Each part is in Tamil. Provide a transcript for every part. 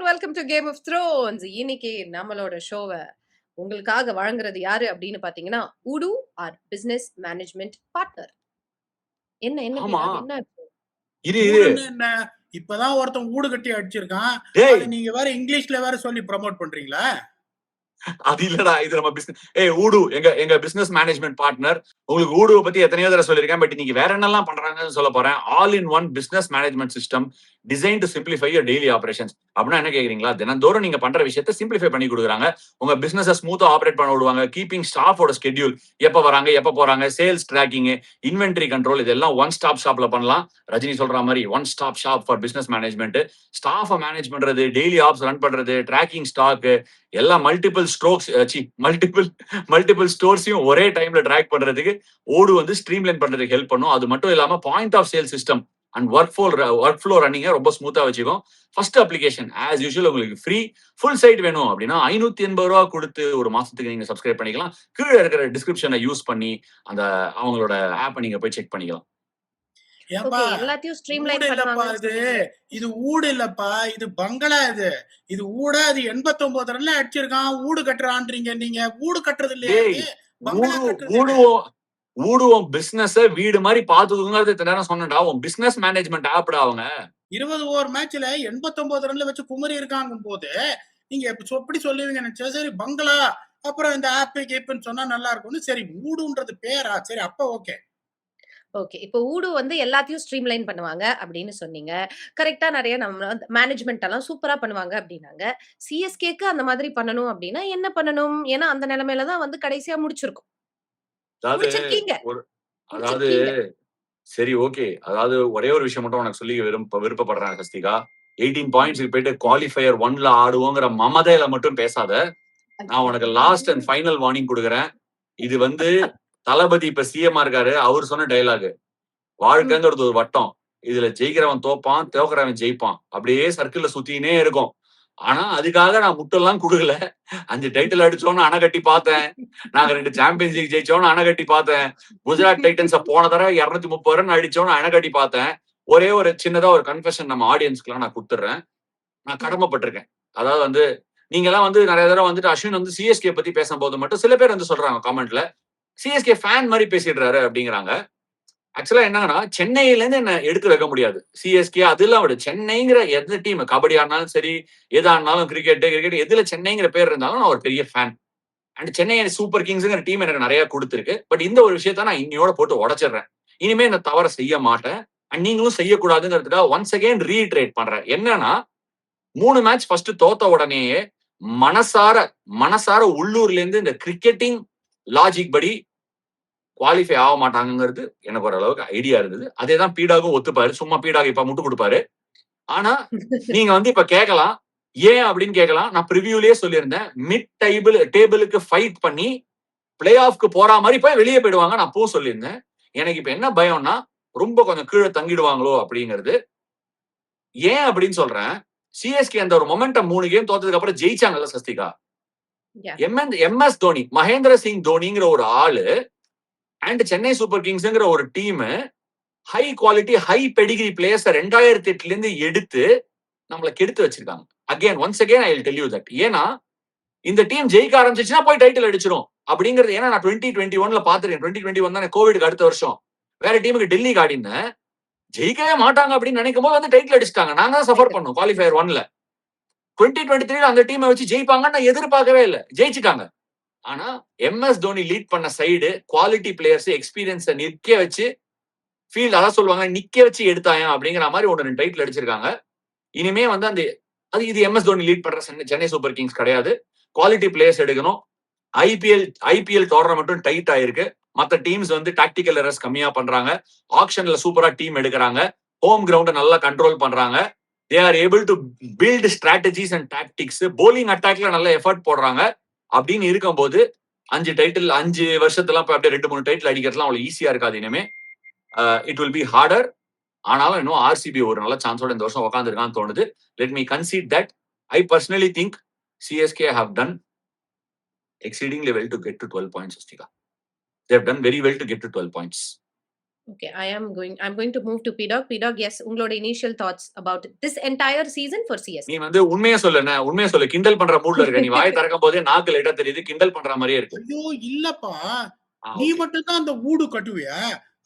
Welcome to Game of Thrones. இன்னைக்கு நம்மளோட ஷோவை உங்களுக்காக வழங்குறது யாரு அப்படின்னு பாத்தீங்கன்னா, உடு ஆர் பிசினஸ் மேனேஜ்மெண்ட் பார்ட்னர். என்ன என்ன ஆமா பீடாக் என்ன ஆச்சு? இரு இரு ஊடுன்னு என்ன? இப்பதான் ஒருத்தன் ஊடு கட்டி அடிச்சிருக்கான். டேய் அது நீங்க வேற இங்கிலீஷ்ல வேற சொல்லி ப்ரோமோட் பண்றீங்களா? அது இல்லடா, இது நம்ம பிசினஸ். ஊடு எங்க எங்க பிசினஸ் மேனேஜ்மெண்ட் பார்ட்னர். உங்களுக்கு ஊடுவை பத்தி எத்தனையோ தடவை சொல்லியிருக்கேன். பட் இன்னைக்கு வேற என்னெல்லாம் பண்றாங்கன்னு சொல்ல போறேன். All in one business management system design to simplify your daily operations. அப்படின்னா என்ன கேக்குறீங்களா? தினந்தோறும் நீங்க பண்ற விஷயத்தை சிம்பிளிஃபை பண்ணி கொடுக்குறாங்க. உங்க பிசினஸ் ஸ்மூத்தா ஆபரேட் பண்ண விடுவாங்க. கீப்பிங் ஸ்டாஃபோட ஸ்கெட்யூல், எப்ப வராங்க எப்ப போறாங்க, சேல்ஸ் ட்ராக்கிங், இன்வென்டரி கண்ட்ரோல், இதெல்லாம் ஒன் ஸ்டாப் ஷாப்ல பண்ணலாம். ரஜினி சொல்ற மாதிரி one stop shop for business management. ஸ்டாஃபை மேனேஜ் பண்றது, டெய்லி ஆப்ஸ் ரன் பண்றது, ட்ராக்கிங் ஸ்டாக், எல்லா மல்டிபிள் ஸ்ட்ரோக்ஸ் மல்டிபிள் ஸ்டோர்ஸையும் ஒரே டைம்ல ட்ராக் பண்றதுக்கு ஓடு வந்து ஸ்ட்ரீம்லைன் பண்றதுக்கு ஹெல்ப் பண்ணும். அது மட்டும் இல்லாம point of sale system and work flow ரன்னிங்க ரொம்ப ஸ்மூத்தா வச்சுக்கும். ஃபர்ஸ்ட் அப்ளிகேஷன் ஆஸ் யூஷுவல் உங்களுக்கு ஃப்ரீ. ஃபுல் சைட் வேணும் அப்படின்னா 580 ரூபா கொடுத்து ஒரு மாசத்துக்கு நீங்க சப்ஸ்கிரைப் பண்ணிக்கலாம். கீழே இருக்கிற டிஸ்கிரிப்ஷனை யூஸ் பண்ணி அந்த அவங்களோட ஆப்பை நீங்க போய் செக் பண்ணிக்கலாம். ஏன்பா ஓகே, எல்லாத்தையும் ஸ்ட்ரீம்லைன் ஊடு இல்லப்பா பண்ணுவாங்க. இது. இது ஊடு இல்லப்பா, இது பங்களா. இது ஊட. அது 89 ரன்ல அடிச்சிருக்கான். ஊடு கட்டுறான்றீங்க நீங்க. ஊடு கட்டுறது இல்லையா? டேய் இது பங்களா கட்டுறது. ஊடுவோம் ஊடுவோம் பிசினஸ் வீடு மாதிரி பாத்துக்குங்கிறது இத்தனை நேரம் சொன்னடா. உன் பிசினஸ் மேனேஜ்மெண்ட் ஆப்டா அவங்க. 20 ஓவர் மேட்ச்ல 89 ரன்ல வச்சு குமரி இருக்காங்க போது நீங்க எப்படி சொல்லுவீங்க நினைச்சா? சரி பங்களா, அப்புறம் இந்த ஆப் கேப்னு சொன்னா நல்லா இருக்கும்னு. சரி ஊடுன்றது பேரா? சரி அப்ப ஓகே. ஓகே, இப்போ ஊடு வந்து எல்லாத்தையும் ஸ்ட்ரீம்லைன் பண்ணுவாங்க அப்படின்னு சொன்னீங்க. கரெக்ட்டா நிறைய நம்ம மேனேஜ்மெண்ட் எல்லாம் சூப்பரா பண்ணுவாங்க அப்படின்னாங்க. சிஎஸ்கேக்கு அந்த மாதிரி பண்ணணும் அப்படின்னா என்ன பண்ணணும்? ஏன்னா அந்த நிலைமையில தான் வந்து கடைசியா முடிச்சிருக்கோம். அதாவது முடிச்சிருக்கீங்க. ஒரு அதாவது முடிச்சிருக்கீங்க. சரி ஓகே. அதாவது ஒரே ஒரு விஷயம் மட்டும் உனக்கு சொல்லி விருப்பப்படுறேன் சஸ்திகா. 18 பாயிண்ட்ஸ்க்கு போயிட்டு குவாலிஃபயர் 1ல ஆடுவோங்கிற மமதையில மட்டும் பேசாத. நான் உனக்கு லாஸ்ட் அண்ட் ஃபைனல் வார்னிங் கொடுக்குறேன். இது வந்து தளபதி இப்ப சிஎம் இருக்காரு, அவர் சொன்ன டைலாக். வாழ்க்கைங்கிறது ஒரு வட்டம். இதுல ஜெயிக்கிறவன் தோப்பான், தோக்குறவன் ஜெயிப்பான். அப்படியே சர்க்கிள்ல சுத்தினே இருக்கும். ஆனா அதுக்காக நான் முட்டெல்லாம் குடுக்கல. 5 டைட்டில் அடிச்சோன்னு அணை கட்டி பார்த்தேன். நாங்க 2 சாம்பியன்ஸ் லீக் ஜெயிச்சோன்னு அணை கட்டி பார்த்தேன். குஜராத் டைட்டன்ஸ போன தடவை 230 ரன் அடிச்சோன்னு அணை கட்டி பார்த்தேன். ஒரே ஒரு சின்னதா ஒரு கன்ஃபெஷன் நம்ம ஆடியன்ஸ்க்குலாம் நான் கொடுத்துட்றேன். நான் கடமைப்பட்டிருக்கேன். அதாவது வந்து நீங்க எல்லாம் வந்து நிறைய தடவை வந்துட்டு அஸ்வின் வந்து சிஎஸ்கே பத்தி பேசும்போது மட்டும் சில பேர் வந்து சொல்றாங்க காமெண்ட்ல, சிஎஸ்கே ஃபேன் மாதிரி பேசிடுறாரு அப்படிங்கிறாங்க. ஆக்சுவலா என்னன்னா, சென்னையில இருந்து என்ன எடுத்து வைக்க முடியாது. சிஎஸ்கே அதெல்லாம் விட சென்னைங்கிற எந்த டீம் கபடி ஆடினாலும் சரி, எதா ஆடினாலும் கிரிக்கெட் எதுல சென்னைங்கிற பேர் இருந்தாலும் நான் ஒரு பெரிய ஃபேன். அண்ட் சென்னை சூப்பர் கிங்ஸ்ங்கிற டீம் எனக்கு நிறைய கொடுத்துருக்கு. பட் இந்த ஒரு விஷயத்த நான் இன்னையோட போட்டு உடைச்சிடுறேன். இனிமே இந்த தவற செய்ய மாட்டேன். அண்ட் நீங்களும் செய்யக்கூடாதுங்கிறதுக்காக ஒன்ஸ் அகைன் ரீட்ரேட் பண்றேன். என்னன்னா 3 மேட்ச் ஃபர்ஸ்ட் தோத்த உடனேயே மனசார உள்ளூர்ல இருந்து இந்த கிரிக்கெட்டிங் லாஜிக் படி குவாலிஃபை ஆக மாட்டாங்கிறது எனக்கு ஓரளவுக்கு ஐடியா இருந்தது. அதேதான் பீடாகும் ஒத்துப்பாரு. சும்மா பீடாக இப்ப முட்டு கொடுப்பாரு. ஆனா நீங்க வந்து இப்ப கேட்கலாம், ஏன் அப்படின்னு கேட்கலாம். நான் ப்ரிவியூலயே சொல்லியிருந்தேன், மிட் டேபிளுக்கு ஃபைட் பண்ணி பிளே ஆஃப்க்கு போற மாதிரி போய் வெளியே போயிடுவாங்க. நான் அப்பவும் சொல்லியிருந்தேன். எனக்கு இப்ப என்ன பயம்னா, ரொம்ப கொஞ்சம் கீழே தங்கிடுவாங்களோ அப்படிங்கிறது. ஏன் அப்படின்னு சொல்றேன், சிஎஸ்கே அந்த ஒரு மொமெண்டம் 3 கேம் தோத்ததுக்கு அப்புறம் ஜெயிச்சாங்கல்ல சஸ்திகா. எம்எஸ் தோனி, மகேந்திர சிங் தோனிங்கிற ஒரு ஆளு அண்ட் சென்னை சூப்பர் கிங்ஸ்ங்கிற ஒரு team high quality high pedigree players 2008ல இருந்து எடுத்து நம்மள கெடுத்து வச்சிருக்காங்க. Again once again I will tell you that. ஏன்னா இந்த டீம் ஜெயிக்க ஆரம்பிச்சுன்னா போய் டைட்டில் அடிச்சிடும் அப்படிங்கிறது. ஏன்னா நான் 2021ல பாத்துருக்கேன். 2021 தானே கோவிட்க்கு அடுத்த வருஷம் வேற டீமுக்கு டெல்லிக்கு ஆடினேன். ஜெயிக்கவே மாட்டாங்க அப்படின்னு நினைக்கும் போது வந்து டைட்டில் அடிச்சிட்டாங்க. நாங்க தான் சஃபர் பண்ணோம் குவாலிஃபயர் 1ல. 2023ல அந்த டீமை வச்சு ஜெயிப்பாங்கன்னு நான் எதிர்பார்க்கவே இல்லை. ஜெயிச்சுட்டாங்க. ஆனா எம்எஸ் தோனி லீட் பண்ண சைடு குவாலிட்டி பிளேயர்ஸ் எக்ஸ்பீரியன்ஸை நிற்க வச்சு ஃபீல்ட் அதான் சொல்லுவாங்க நிக்க வச்சு எடுத்தாயா அப்படிங்கிற மாதிரி 1-2 டைட்டில் அடிச்சிருக்காங்க. இனிமே வந்து அந்த இது எம்எஸ் தோனி லீட் பண்ற சென்னை சூப்பர் கிங்ஸ் கிடையாது. குவாலிட்டி பிளேயர்ஸ் எடுக்கணும். ஐபிஎல் டோர்னமெண்ட்டும் டைட் ஆயிருக்கு. மற்ற டீம்ஸ் வந்து டாக்டிக்கல் எரர்ஸ் கம்மியா பண்றாங்க. ஆக்ஷன்ல சூப்பரா டீம் எடுக்கிறாங்க. ஹோம் கிரவுண்டை நல்லா கண்ட்ரோல் பண்றாங்க. They are able to build strategies and tactics. Bowling அட்டாக்ல நல்ல எஃபர்ட் போடுறாங்க. அப்படின்னு இருக்கும்போது 5 வருஷத்துல அப்படியே 2-3 டைட்டில் அடிக்கிறதுலாம் அவ்வளவு ஈஸியா இருக்காது. இனிமே இட் வில் பி ஹார்டர். ஆனாலும் இன்னும் ஆர்சிபி ஒரு நல்ல சான்ஸோட இந்த வருஷம் உட்காந்துருக்கான்னு தோணுது. Let me conceit that I personally think CSK have done exceedingly well to get to 12 points. They have done very well to get to 12 points. Okay. I'm going to move to PDOG. PDOG, yes. உங்களோட initial thoughts about this entire season for CSK. நீ வந்து உண்மையா சொல்லு, உண்மையா சொல்லு. கிண்டல் பண்ற மூட்ல இருக்க. நீ வாய் திறக்கும் போதே நாக்கு லைட்டா தெரியுது. கிண்டல் பண்ற மாதிரியே இருக்கு. ஐயோ இல்லப்பா, ஆ, நீ okay. மட்டும் தான் அந்த ஊடு கட்டுவியா?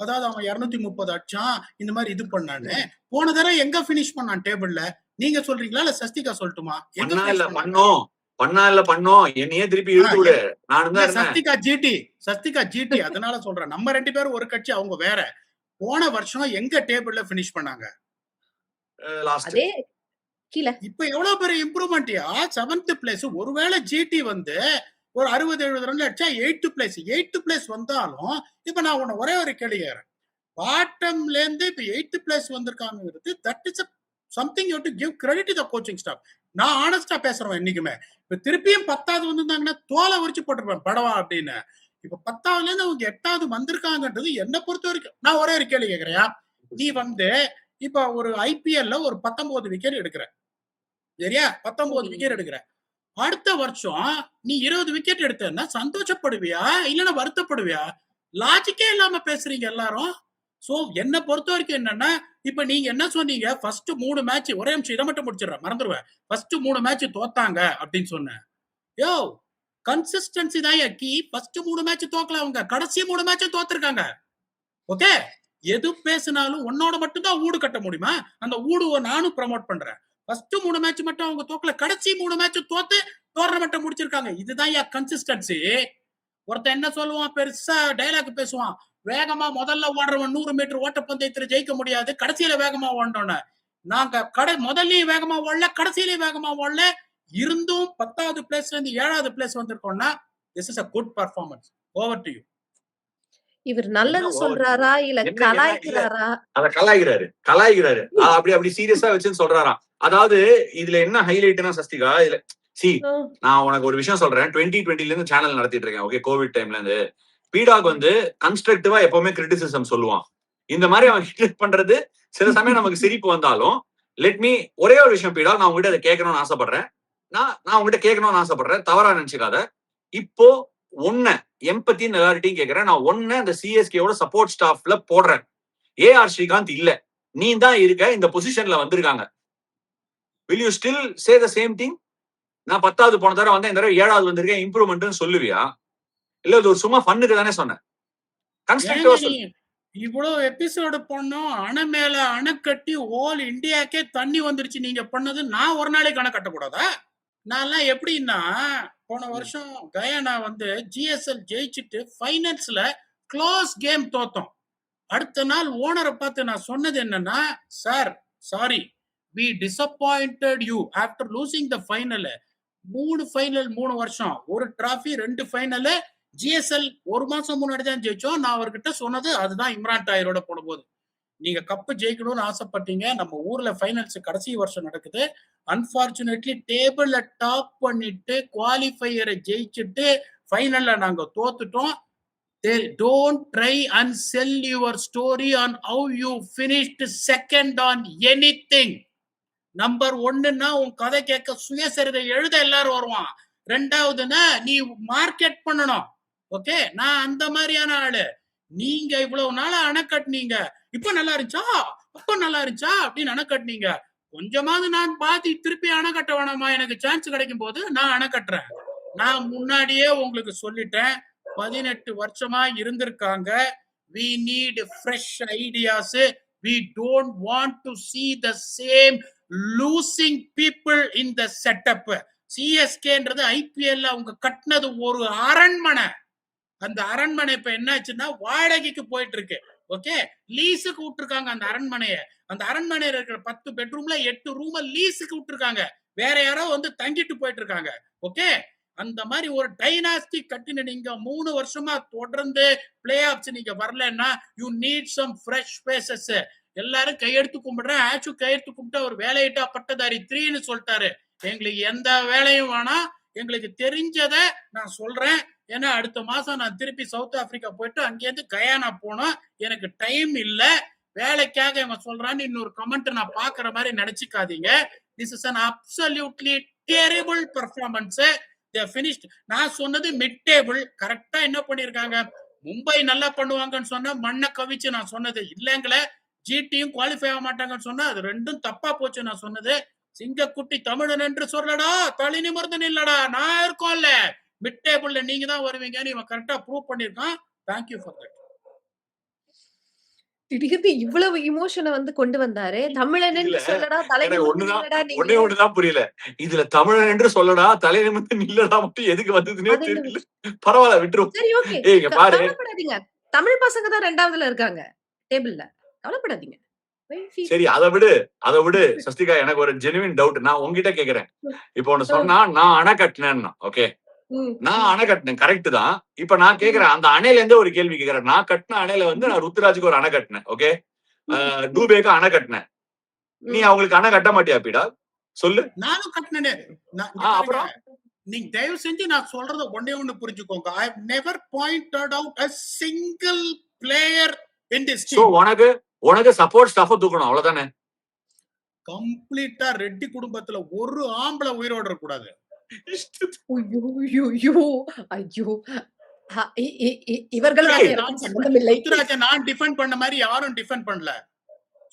அதாவது அவன் 230 அடிச்சான், இந்த மாதிரி இது பண்ணான்னு. போன தடவை எங்க பினிஷ் பண்ணான் டேபிள்ல? நீங்க சொல்றீங்களா இல்ல சஸ்திகா சொல்லட்டுமா? எங்க பண்ணா finish இல்ல பண்ணாங்க? பண்ணோம். என்னையே திருப்பி இழுத்து விடு. நானும் தான் இல்ல, இருந்தேன். சஸ்திகா ஜிடி அதனால சொல்றேன். நம்ம 2 பேரும் ஒரு கட்சி, அவங்க வேற. போன வருஷம் எங்க டேபிள்ல பினிஷ் பண்ணாங்க? லாஸ்ட். அதே கீழ. இப்ப எவ்வளவு பெரிய இம்ப்ரூவ்மெண்ட்யா? 7th place. ஒருவேளை ஜிடி வந்து ஒரு 60-70 ரன்ல அடிச்சா 8th பிளேஸ் வந்தாலும், இப்ப நான் உன்ன ஒரே ஒரு கேள்வி கேக்குறேன். பாட்டம்ல இருந்து இப்ப 8th பிளேஸ் வந்திருக்காங்கிறது, that is something you have to give credit to the coaching staff. நான் ஆனஸ்டா பேசுறேன் என்னைக்குமே. இப்ப திருப்பியும் 10வது வந்திருந்தாங்கன்னா தோலை உரிச்சு போட்டிருப்பேன் படவா அப்படின்னு. இப்ப 10வதுல இருந்து அவங்க 8வது வந்திருக்காங்கன்றது என்ன பொறுத்த வரைக்கும். நான் ஒரே ஒரு கேள்வி கேக்குறேன். நீ வந்து இப்ப ஒரு ஐபிஎல்ல ஒரு 19 விக்கெட் எடுக்கிற, சரியா? 19 விக்கெட் எடுக்கிற. அடுத்த வருஷம் நீ 20 விக்கெட் எடுத்தன்னா சந்தோஷப்படுவியா இல்லன்னா வருத்தப்படுவியா? லாஜிக்கே இல்லாம பேசுறீங்க எல்லாரும். சோ என்ன பொறுத்த வரைக்கும் என்னன்னா, இப்ப நீங்க என்ன சொன்னீங்க? ஃபர்ஸ்ட் 3 மேட்ச், ஒரே நிமிஷம் இதை மட்டும் முடிச்சிடுறேன், மறந்துடுவேன். ஃபர்ஸ்ட் 3 மேட்ச் தோத்தாங்க அப்படின்னு சொன்னேன். யோ, கன்சிஸ்டன்சி தான் கீ. ஃபர்ஸ்ட் 3 மேட்ச் தோக்கல அவங்க, கடைசி 3 மேட்ச் தோத்துருக்காங்க. ஓகே, எது பேசினாலும் உன்னோட மட்டும் தான் ஊடு கட்ட முடியுமா? அந்த ஊடுவை நானும் ப்ரமோட் பண்றேன். ஃபர்ஸ்ட் 3 மேட்ச் மட்டும் அவங்க தோக்கல, கடைசி 3 மேட்ச் தோத்து டோர்னமெண்ட் முடிச்சிருக்காங்க. இதுதான் கன்சிஸ்டன்சி. ஒருத்தன் என்ன சொல்லுவான், பெருசா டைலாக் பேசுவான், வேகமா முதல்ல ஓடுறவன் 100 மீட்டர் ஓட்டப்பந்தயத்துல ஜெயிக்க முடியாது, கடைசியில வேகமா ஓடணும்னு. நாங்க முதல்லயும் வேகமா ஓடல, கடைசியிலயும் வேகமா ஓடல, இருந்தும் 10வது பிளேஸ்ல இருந்து 7வது பிளேஸ் வந்திருக்கோம்னா, this is a good performance. Over to you. இவர் நல்லது சொல்றாரா இல்ல கலாய்க்கிறாரா? அத கலாய்க்கிறாரு. அப்படி சீரியஸா வச்சுன்னு சொல்றாராம். அதாவது இதுல என்ன ஹைலைட்னா சஸ்திகா, இதுல நான் உனக்கு ஒரு விஷயம் சொல்றேன். 2020ல இருந்து சேனல் நடத்திட்டு இருக்கேன். ஓகே, கோவிட் டைம்ல இருந்து பீடாக் வந்து கன்ஸ்ட்ரக்டிவா எப்பவுமே கிரிட்டிசிசம் சொல்லுவான். இந்த மாதிரி அவன் கிரிட்டிக் பண்றது சில சமயம் நமக்கு சிரிப்பு வந்தாலும், லெட் மீ ஒரே ஒரு விஷயம் பீடாக், நான் உங்ககிட்ட அதை கேட்கணும்னு ஆசைப்படுறேன். நான் உங்ககிட்ட கேட்கணும்னு ஆசைப்படுறேன், தவறா நினைச்சுக்காத. இப்போ எம்பத்தின்னு எல்லார்ட்டையும் கேட்கிறேன். நான் அந்த சிஎஸ்கேவோட சப்போர்ட் ஸ்டாஃப்ல போடுறேன். ஏஆர் ஸ்ரீகாந்த் இல்ல, நீ தான் இருக்க, இந்த பொசிஷன்ல வந்திருக்காங்க. will you still say the same thing? நான் 10வது போன தடவை வந்தேன், இந்த தடவை 7வது வந்திருக்கேன், இம்ப்ரூவ்மெண்ட்னு சொல்லுவியா? இல்ல இது ஒரு சும்மா ஃபன்னுக்கு தானே சொன்னேன். இவ்வளவு எபிசோடு பண்ணோம், அணை மேல அணை கட்டி ஆல் இந்தியாக்கே தண்ணி வந்துருச்சு நீங்க பண்ணது. நான் ஒரு நாளைக்கு அணை கட்டக்கூடாதா? நான் எப்படின்னா, போன வருஷம் கயானா வந்து ஜிஎஸ்எல் ஜெயிச்சுட்டு ஃபைனல்ஸ்ல க்ளோஸ் கேம் தோத்தோம். அடுத்த நாள் ஓனரை பார்த்து நான் சொன்னது என்னன்னா, sir sorry, we disappointed you after losing the final. 3 final 3 வருஷம், ஒரு டிராஃபி 2 ஃபைனல். ஜிஎஸ்எல் 1 மாசம் முன்னாடி தான் ஜெயிச்சோம். நான் அவர்கிட்ட சொன்னது அதுதான். இம்ரான் டாயரோட போடும்போது நீங்க கப்பு ஜெயிக்கணும்னு ஆசைப்பட்டீங்க. நம்ம ஊர்ல ஃபைனல்ஸ் கடைசி வருஷம் நடக்குது. அன்பார்ச்சுனேட்லி டேபிள்ல டாப் பண்ணிட்டு குவாலிஃபையரை ஜெயிச்சுட்டு ஃபைனல்ல நாங்க தோத்துட்டோம். Don't try and sell your story on how you finished second on anything. Number 1ன்னா உன் கதை கேட்க சுயசரிதை எழுத எல்லாரும் வருவான். 2வதுன்னா நீ மார்க்கெட் பண்ணணும். ஓகே, நான் அந்த மாதிரியான ஆளு. நீங்க இவ்வளவு நாளா அணை கட்டினீங்க, இப்ப நல்லா இருந்துச்சா, அப்ப நல்லா இருந்துச்சா அப்படின்னு அணை கட்டினீங்க. கொஞ்சமாவது நான் பாத்தி திருப்பி அணை கட்ட வேணாமா? எனக்கு சான்ஸ் கிடைக்கும் போது நான் அணை கட்டுறேன். நான் முன்னாடியே உங்களுக்கு சொல்லிட்டேன், 18 வருஷமா இருந்திருக்காங்க. we need fresh ideas. we don't want to see the same losing people in the setup. சிஎஸ்கேன்றது ஐபிஎல்ல அவங்க கட்டினது ஒரு அரண்மனை. அந்த அரண்மனை இப்ப என்னாச்சுன்னா வாடகைக்கு போயிட்டு இருக்கு. ஓகே, லீஸுக்கு விட்டுருக்காங்க அந்த அரண்மனைய. அந்த அரண்மனையில இருக்கிற 10 பெட்ரூம்ல 8 ரூம லீஸுக்கு விட்டுருக்காங்க. வேற யாரோ வந்து தங்கிட்டு போயிட்டு இருக்காங்க. ஓகே, அந்த மாதிரி ஒரு டைனாஸ்டிக் கட்டின நீங்க 3 வருஷமா தொடர்ந்து பிளே ஆப்ஸ் நீங்க வரலன்னா, you need some fresh faces. எல்லாரும் கையெடுத்து கும்பிடுறேன். ஆச்சு கையெடுத்து கும்பிட்டு அவர் வேலையிட்டா பட்டதாரி 3ன்னு சொல்லிட்டாரு. எங்களுக்கு எந்த வேலையும் வேணாம், எங்களுக்கு தெரிஞ்சதை நான் சொல்றேன். ஏன்னா அடுத்த மாசம் நான் திருப்பி சவுத் ஆப்பிரிக்கா போயிட்டு அங்கேருந்து கயானா போனோம். எனக்கு டைம் இல்ல, வேலைக்காக இவன் சொல்றான்னு இன்னொரு கமெண்ட் நான் பாக்குற மாதிரி நினைச்சுக்காதீங்க. This is an absolutely terrible performance. They finished. நான் சொன்னது மிட் டேபிள். கரெக்டா என்ன பண்ணிருக்காங்க, மும்பை நல்லா பண்ணுவாங்கன்னு சொன்னா மண்ணை கவிச்சு நான் சொன்னது இல்லைங்களே. ஜிடியும் குவாலிஃபை ஆக மாட்டாங்கன்னு சொன்னா அது ரெண்டும் தப்பா போச்சு நான் சொன்னது. சிங்கக்குட்டி தமிழன் என்று சொல்லடா, தலை நிமிர்ந்து நில்லடா, நான் இருக்கோம்ல, மிட் டேபிள்ல நீங்க தான் வருவீங்கன்னு இவன் கரெக்டா ப்ரூவ் பண்ணிருக்கான். Thank you for that. திடீர்னு இவ்வளவு இமோஷனை வந்து கொண்டு வந்தாரு. தமிழன் என்று இல்ல, சொல்லடா, தலை எனக்கு நிமிர்ந்து ஒண்ணுதான் நில்லடா நீங்க. ஒண்ணே ஒண்ணுதான் புரியல. இதுல தமிழன் என்று சொல்லடா, தலை நிமிர்ந்து நில்லடா மட்டும் எதுக்கு வந்ததுன்னே அது என்ன தெரியல. பரவாயில்ல, விட்டுருவோம். சரி, ஓகே. ஏய், இங்க பாரு. கவலைப்படாதீங்க. தமிழ் பசங்க தான் 2வதுல இருக்காங்க டேபிள்ல. கவலைப்படாதீங்க. சரி, அதை விடு சஸ்திகா. எனக்கு ஒரு ஜெனுவின் டவுட் நான் உங்ககிட்ட கேக்குறேன். இப்போ ஒண்ணு சொன்னா நான் அணை கட்டினேன்னா, ஓகே, நான் அணை கட்டினேன், கரெக்ட் தான். இப்ப நான் கேக்குறேன், அந்த அணையில இருந்து ஒரு கேள்வி கேக்குறேன். நான் கட்டின அணையில வந்து நான் ருத்துராஜுக்கு ஒரு அணை கட்டினேன், ஓகே, டூபேக்கு அணை கட்டினேன். நீ அவங்களுக்கு அணை கட்ட மாட்டியா பீடா? சொல்லு. நானும் கட்டினே. அப்புறம் நீங்க தயவு செஞ்சு நான் சொல்றத ஒண்ணு புரிஞ்சுக்கோங்க. I have never pointed out a single player in this so team. உனக்கு சப்போர்ட் ஸ்டாஃப் தூக்கணும், அவ்வளவுதானே? கம்ப்ளீட்டா ரெட்டி குடும்பத்துல ஒரு ஆம்பளை உயிரோட இருக்க கூடாது. ருத்துராஜை நான் டிஃபெண்ட் பண்ண மாதிரி யாரும் டிஃபெண்ட் பண்ணல.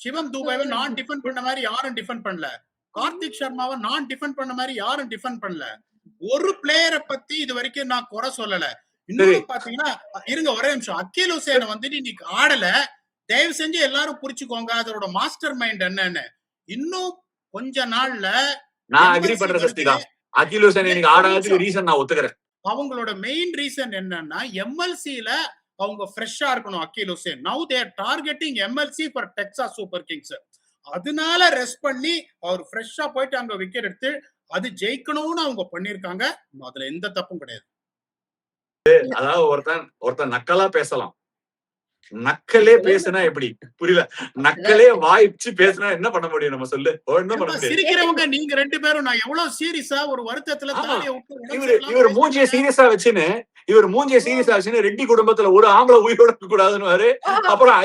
சிவம் தூபாவை நான் டிஃபெண்ட் பண்ண மாதிரி யாரும் டிஃபெண்ட் பண்ணல. கார்த்திக் சர்மாவை நான் டிஃபெண்ட் பண்ண மாதிரி யாரும் டிஃபெண்ட் பண்ணல. ஒரு பிளேயரை பத்தி இது வரைக்கும் நான் குறை சொல்லல. இன்னொரு பாத்தீங்கன்னா, இருங்க ஒரே நிமிஷம், அக்கீல் ஹுசேனை வந்துட்டு இன்னைக்கு ஆடல. தயவு செஞ்சு எல்லாரும் புரிச்சுக்கோங்க அதோட மாஸ்டர் மைண்ட் என்னன்னு. இன்னும் கொஞ்ச நாள்ல நான் அக்ரி பண்றேன் சஸ்திகா. அகில் ஹுசேன் இன்னைக்கு ஆடாததுக்கு ரீசன் நான் ஒத்துக்கிறேன். அவங்களோட மெயின் ரீசன் என்னன்னா, எம்எல்சில அவங்க ஃப்ரெஷ்ஷா இருக்கணும். Akeal Hosein now they are targeting MLC for Texas super kings. அதனால ரெஸ்ட் பண்ணி அவர் ஃப்ரெஷ்ஷா போயிட்டு அங்க விக்கெட் எடுத்து அது ஜெயிக்கணும்னு அவங்க பண்ணிருக்காங்க. அதுல எந்த தப்பும் கிடையாது. அதாவது ஒருத்தன் நக்கலா பேசலாம், நக்கலே பேசுனா எப்படி புரியல? நக்கலே வாய்ச்சு பேசுனா என்ன பண்ண முடியும்? நம்ம சொல்லு, ஒண்ணும் பண்ண முடியாது. சிரிக்கிறவங்க நீங்க ரெண்டு பேரும் நான் எவ்வளவு சீரியஸா ஒரு வருத்தத்துல தாலியை விட்டு இவர் மூஞ்சிய சீரியஸா வச்சுன்னு ரெட்டி குடும்பத்துல ஒரு ஆம்பளை உயிரோட இருக்க கூடாதுன்னு. அப்புறம்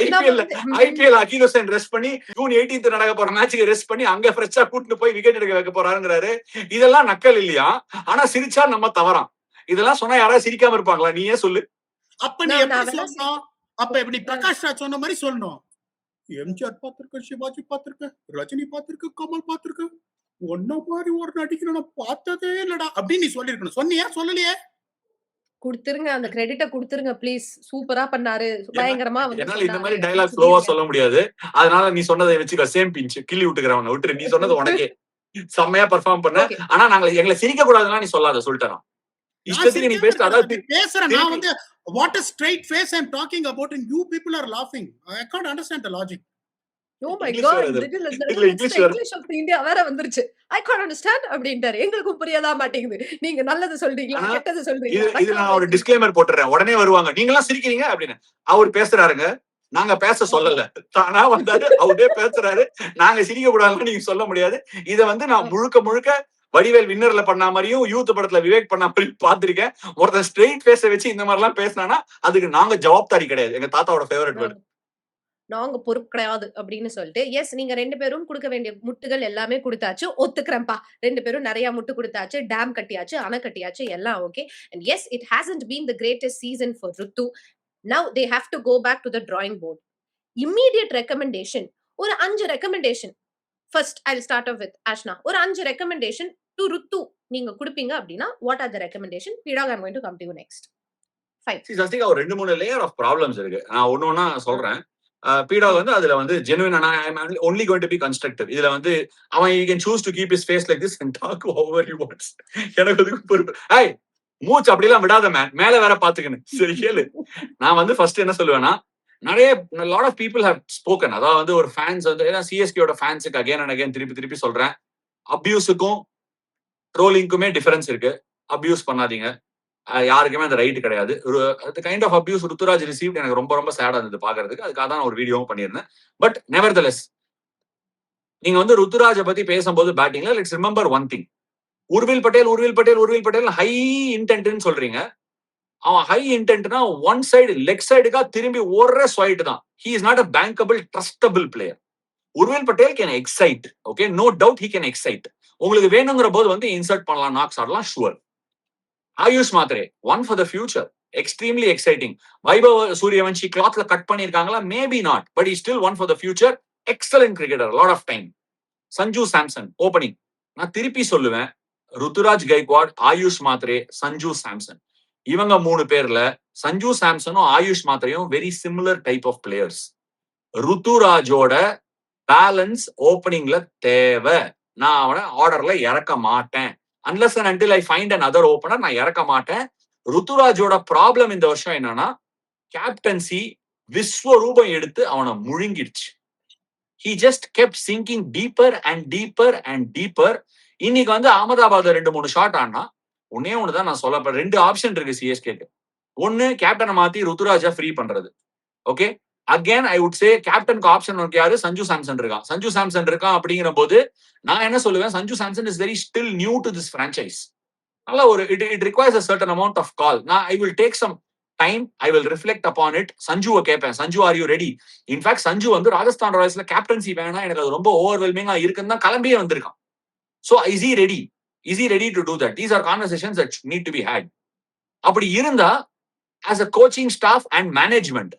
ஐபிஎல் அகில் ஹுசேன் ரெஸ்ட் பண்ணி ஜூன் 18 நடக்க போற மேட்சுக்கு ரெஸ்ட் பண்ணி அங்க ஃப்ரெஷ்ஷா கூட்டிட்டு போய் விக்கெட் எடுக்க வைக்க போறாருங்கிறாரு. இதெல்லாம் நக்கல் இல்லையா? ஆனா சிரிச்சா நம்ம தவறாம். இதெல்லாம் சொன்னா யாராவது சிரிக்காம இருப்பாங்களா? நீயே சொல்லு. அப்ப நீ எப்படி சொல்லணும்? அப்ப எப்படி பிரகாஷ் ராஜ் சொன்ன மாதிரி சொல்லணும். எம்ஜிஆர் பாத்திருக்க, சிவாஜி பாத்திருக்க, ரஜினி பாத்திருக்க, கமல் பாத்திருக்க, ஒன்ன மாதிரி ஒரு நடிகரை நான் பார்த்ததே இல்லடா அப்படின்னு நீ சொல்லிருக்கணும். சொன்னியா? சொல்லலையே. குடுத்துருங்க, அந்த கிரெடிட்ட குடுத்துருங்க ப்ளீஸ். சூப்பரா பண்ணாரு, பயங்கரமா வந்து என்னால இந்த மாதிரி டயலாக் ஃப்ளோவா சொல்ல முடியாது. அதனால நீ சொன்னதை வச்சுக்க, சேம் பிஞ்ச் கிள்ளி விட்டுக்கிறவன விட்டுரு. நீ சொன்னது உனக்கே செம்மையா பெர்ஃபார்ம் பண்ண. ஆனா நாங்க எங்களை சிரிக்க கூடாதுன்னா நீ சொல்லாத, சொல்லிட்டேன். இஷ்டத்துக்கு நீ பேச. அதாவது பேசுறேன் நான் வந்து what a straight face I'm talking about and you people are laughing. I can't understand the logic. Oh my god, English of India வேற வந்துருச்சு. I can't understand அப்படின்றாரு. எங்களுக்கும் புரியதா மாட்டேங்குது. நீங்க நல்லது சொல்றீங்களா, கெட்டது சொல்றீங்களா? இது நான் ஒரு டிஸ்க்ளைமர் போட்டுறேன். உடனே வருவாங்க, நீங்க எல்லாம் சிரிக்கிறீங்க அப்படின்னு. அவர் பேசுறாருங்க, நாங்க பேச சொல்லல, தானா வந்தாரு, அவரே பேசுறாரு. நாங்க சிரிக்க கூடாதுன்னு நீங்க சொல்ல முடியாது. இத வந்து நான் முழுக்க வடிவேல் வின்னர்ல பண்ண மாதிரியும் யூத் படத்துல விவேக் பண்ண மாதிரியும் பாத்திருக்கேன். ஒருத்தன் ஸ்ட்ரெயிட் ஃபேஸ வச்சு இந்த மாதிரி எல்லாம் பேசினானா அதுக்கு நாங்க ஜவாப்தாரி கிடையாது. எங்க தாத்தாவோட ஃபேவரட் வேர்டு நாங்க பொறுப்பு கிடையாது அப்படின்னு சொல்லிட்டு, எஸ் நீங்க 2 பேரும் கொடுக்க வேண்டிய முட்டுகள் எல்லாமே கொடுத்தாச்சு, ஒத்துக்கிறேன்ப்பா. 2 பேரும் நிறைய முட்டு கொடுத்தாச்சு, டேம் கட்டியாச்சு, அணை கட்டியாச்சு, எல்லாம் okay. And as it hasn't been the greatest season for Ruthu. Now they have to go back to the drawing board. Immediate recommendation, ஒரு 5 recommendation. First I will start off with Ashna. ஒரு 5 ரெக்கமெண்டேஷன் டு ருத்து நீங்க கொடுப்பீங்க அப்படின்னா வாட் ஆர் தி ரெக்கமெண்டேஷன்? பீடா, I am going to come to you next. Fine. சஸ்திகா, ஒரு 2-3 லேயர் ஆஃப் ப்ராப்ளம்ஸ் இருக்கு. நான் ஒண்ணா சொல்றேன். பீடா வந்து அதுல வந்து genuine, I am only going to be constructive. இதுல வந்து அவன் he can choose to keep his face like this and talk however he wants. எனக்கு அதுக்கு பொறுப்பு. ஏய், மூச்சு அப்படிலாம் விடாத மேல வேற பாத்துக்கணும். சரி கேளு. நான் வந்து ஃபர்ஸ்ட் என்ன சொல்லுவேன்னா, நிறைய lot of people have spoken. அதாவது வந்து ஒரு ஃபேன்ஸ் வந்து சிஎஸ்கேயோட ஃபேன்ஸுக்கு அகைன் அண்ட் அகைன் திருப்பி சொல்றேன், அபியூஸுக்கும் ட்ரோலிங்க்குமே டிஃபரன்ஸ் இருக்கு. அபியூஸ் பண்ணாதீங்க, யாருக்குமே அந்த ரைட் கிடையாது. Kind of abuse Ruturaj received எனக்கு ரொம்ப சேடா இருந்தது பாக்குறதுக்கு. அதுக்காக தான் ஒரு வீடியோவும் பண்ணியிருந்தேன். பட் நெவர்தலெஸ், நீங்க வந்து ருத்துராஜை பத்தி பேசும்போது பேட்டிங்ல let's remember one thing. Urvil Patel high இன்டென்ட்னு சொல்றீங்க. அவன் ஹை இன்டென்ட்னா ஒன் சைடு லெக் சைடுக்கா திரும்பி ஒரே ஸ்வைட் தான். He is not a bankable trustable player. Urvil Patel can excite, okay, no doubt he can excite. உங்களுக்கு வேணுங்கிற போது வந்து இன்சர்ட் பண்ணலாம், நாக்ஸ் ஆடலாம், sure. Ayush Mhatre, one for the future. Extremely exciting. Vaibhav Suryavanshi கிளாத்ல கட் பண்ணிருக்காங்களா? Maybe not, but is still one for the future. Excellent cricketer, lot of time. Sanju Samson opening. நான் திருப்பி சொல்லுவேன், ருத்துராஜ் கைக்வாட், ஆயுஷ் மாத்ரே, சஞ்சு சாம்சன். இவங்க 3 பேர்ல சஞ்சு சாம்சனும் ஆயுஷ் மாத்ரேயும் very similar type of players. ருத்துராஜோட பேலன்ஸ் ஓபனிங்ல தேவை. நான் அவனை ஆர்டர்ல இறக்க மாட்டேன். Unless and until I find another opener நான் இறக்க மாட்டேன். ருத்துராஜோட ப்ராப்ளம் இந்த வருஷம் என்னன்னா, கேப்டன்சி விஸ்வரூபம் எடுத்து அவனை முழுங்கிடுச்சு. He just kept sinking deeper and deeper and deeper. இன்னைக்கு வந்து அகமதாபாத்ல 2-3 ஷாட் ஆனா, ஒன்னே ஒண்ணுதான் நான் சொல்ல. 2 ஆப்ஷன் இருக்கு சிஎஸ்கேக்கு. ஒன்னு கேப்டனை மாத்தி ருத்துராஜா ஃப்ரீ பண்றது. Okay, again I would say கேப்டனுக்கு ஆப்ஷன் உனக்கு யாரு? சஞ்சு சாம்சன் இருக்கான். சஞ்சு சாம்சன் இருக்கான் அப்படிங்கிற போது நான் என்ன சொல்லுவேன், Sanju Samson is very still new to this franchise. நல்ல ஒரு it requires a certain amount of call. நான் I will take some time, I will reflect upon it. சஞ்சுவை கேட்பேன், Sanju are you ready? In fact Sanju வந்து ராஜஸ்தான் ராயல்ஸ்ல கேப்டன்சி வேணா, எனக்கு அது ரொம்ப ஓவர்வெல்மிங்கா இருக்குன்னு தான் கிளம்பியே வந்திருக்கான். So is he ready? Is he ready to do that? These are conversations that need to be had. அப்படி இருந்தா, as a coaching staff and management,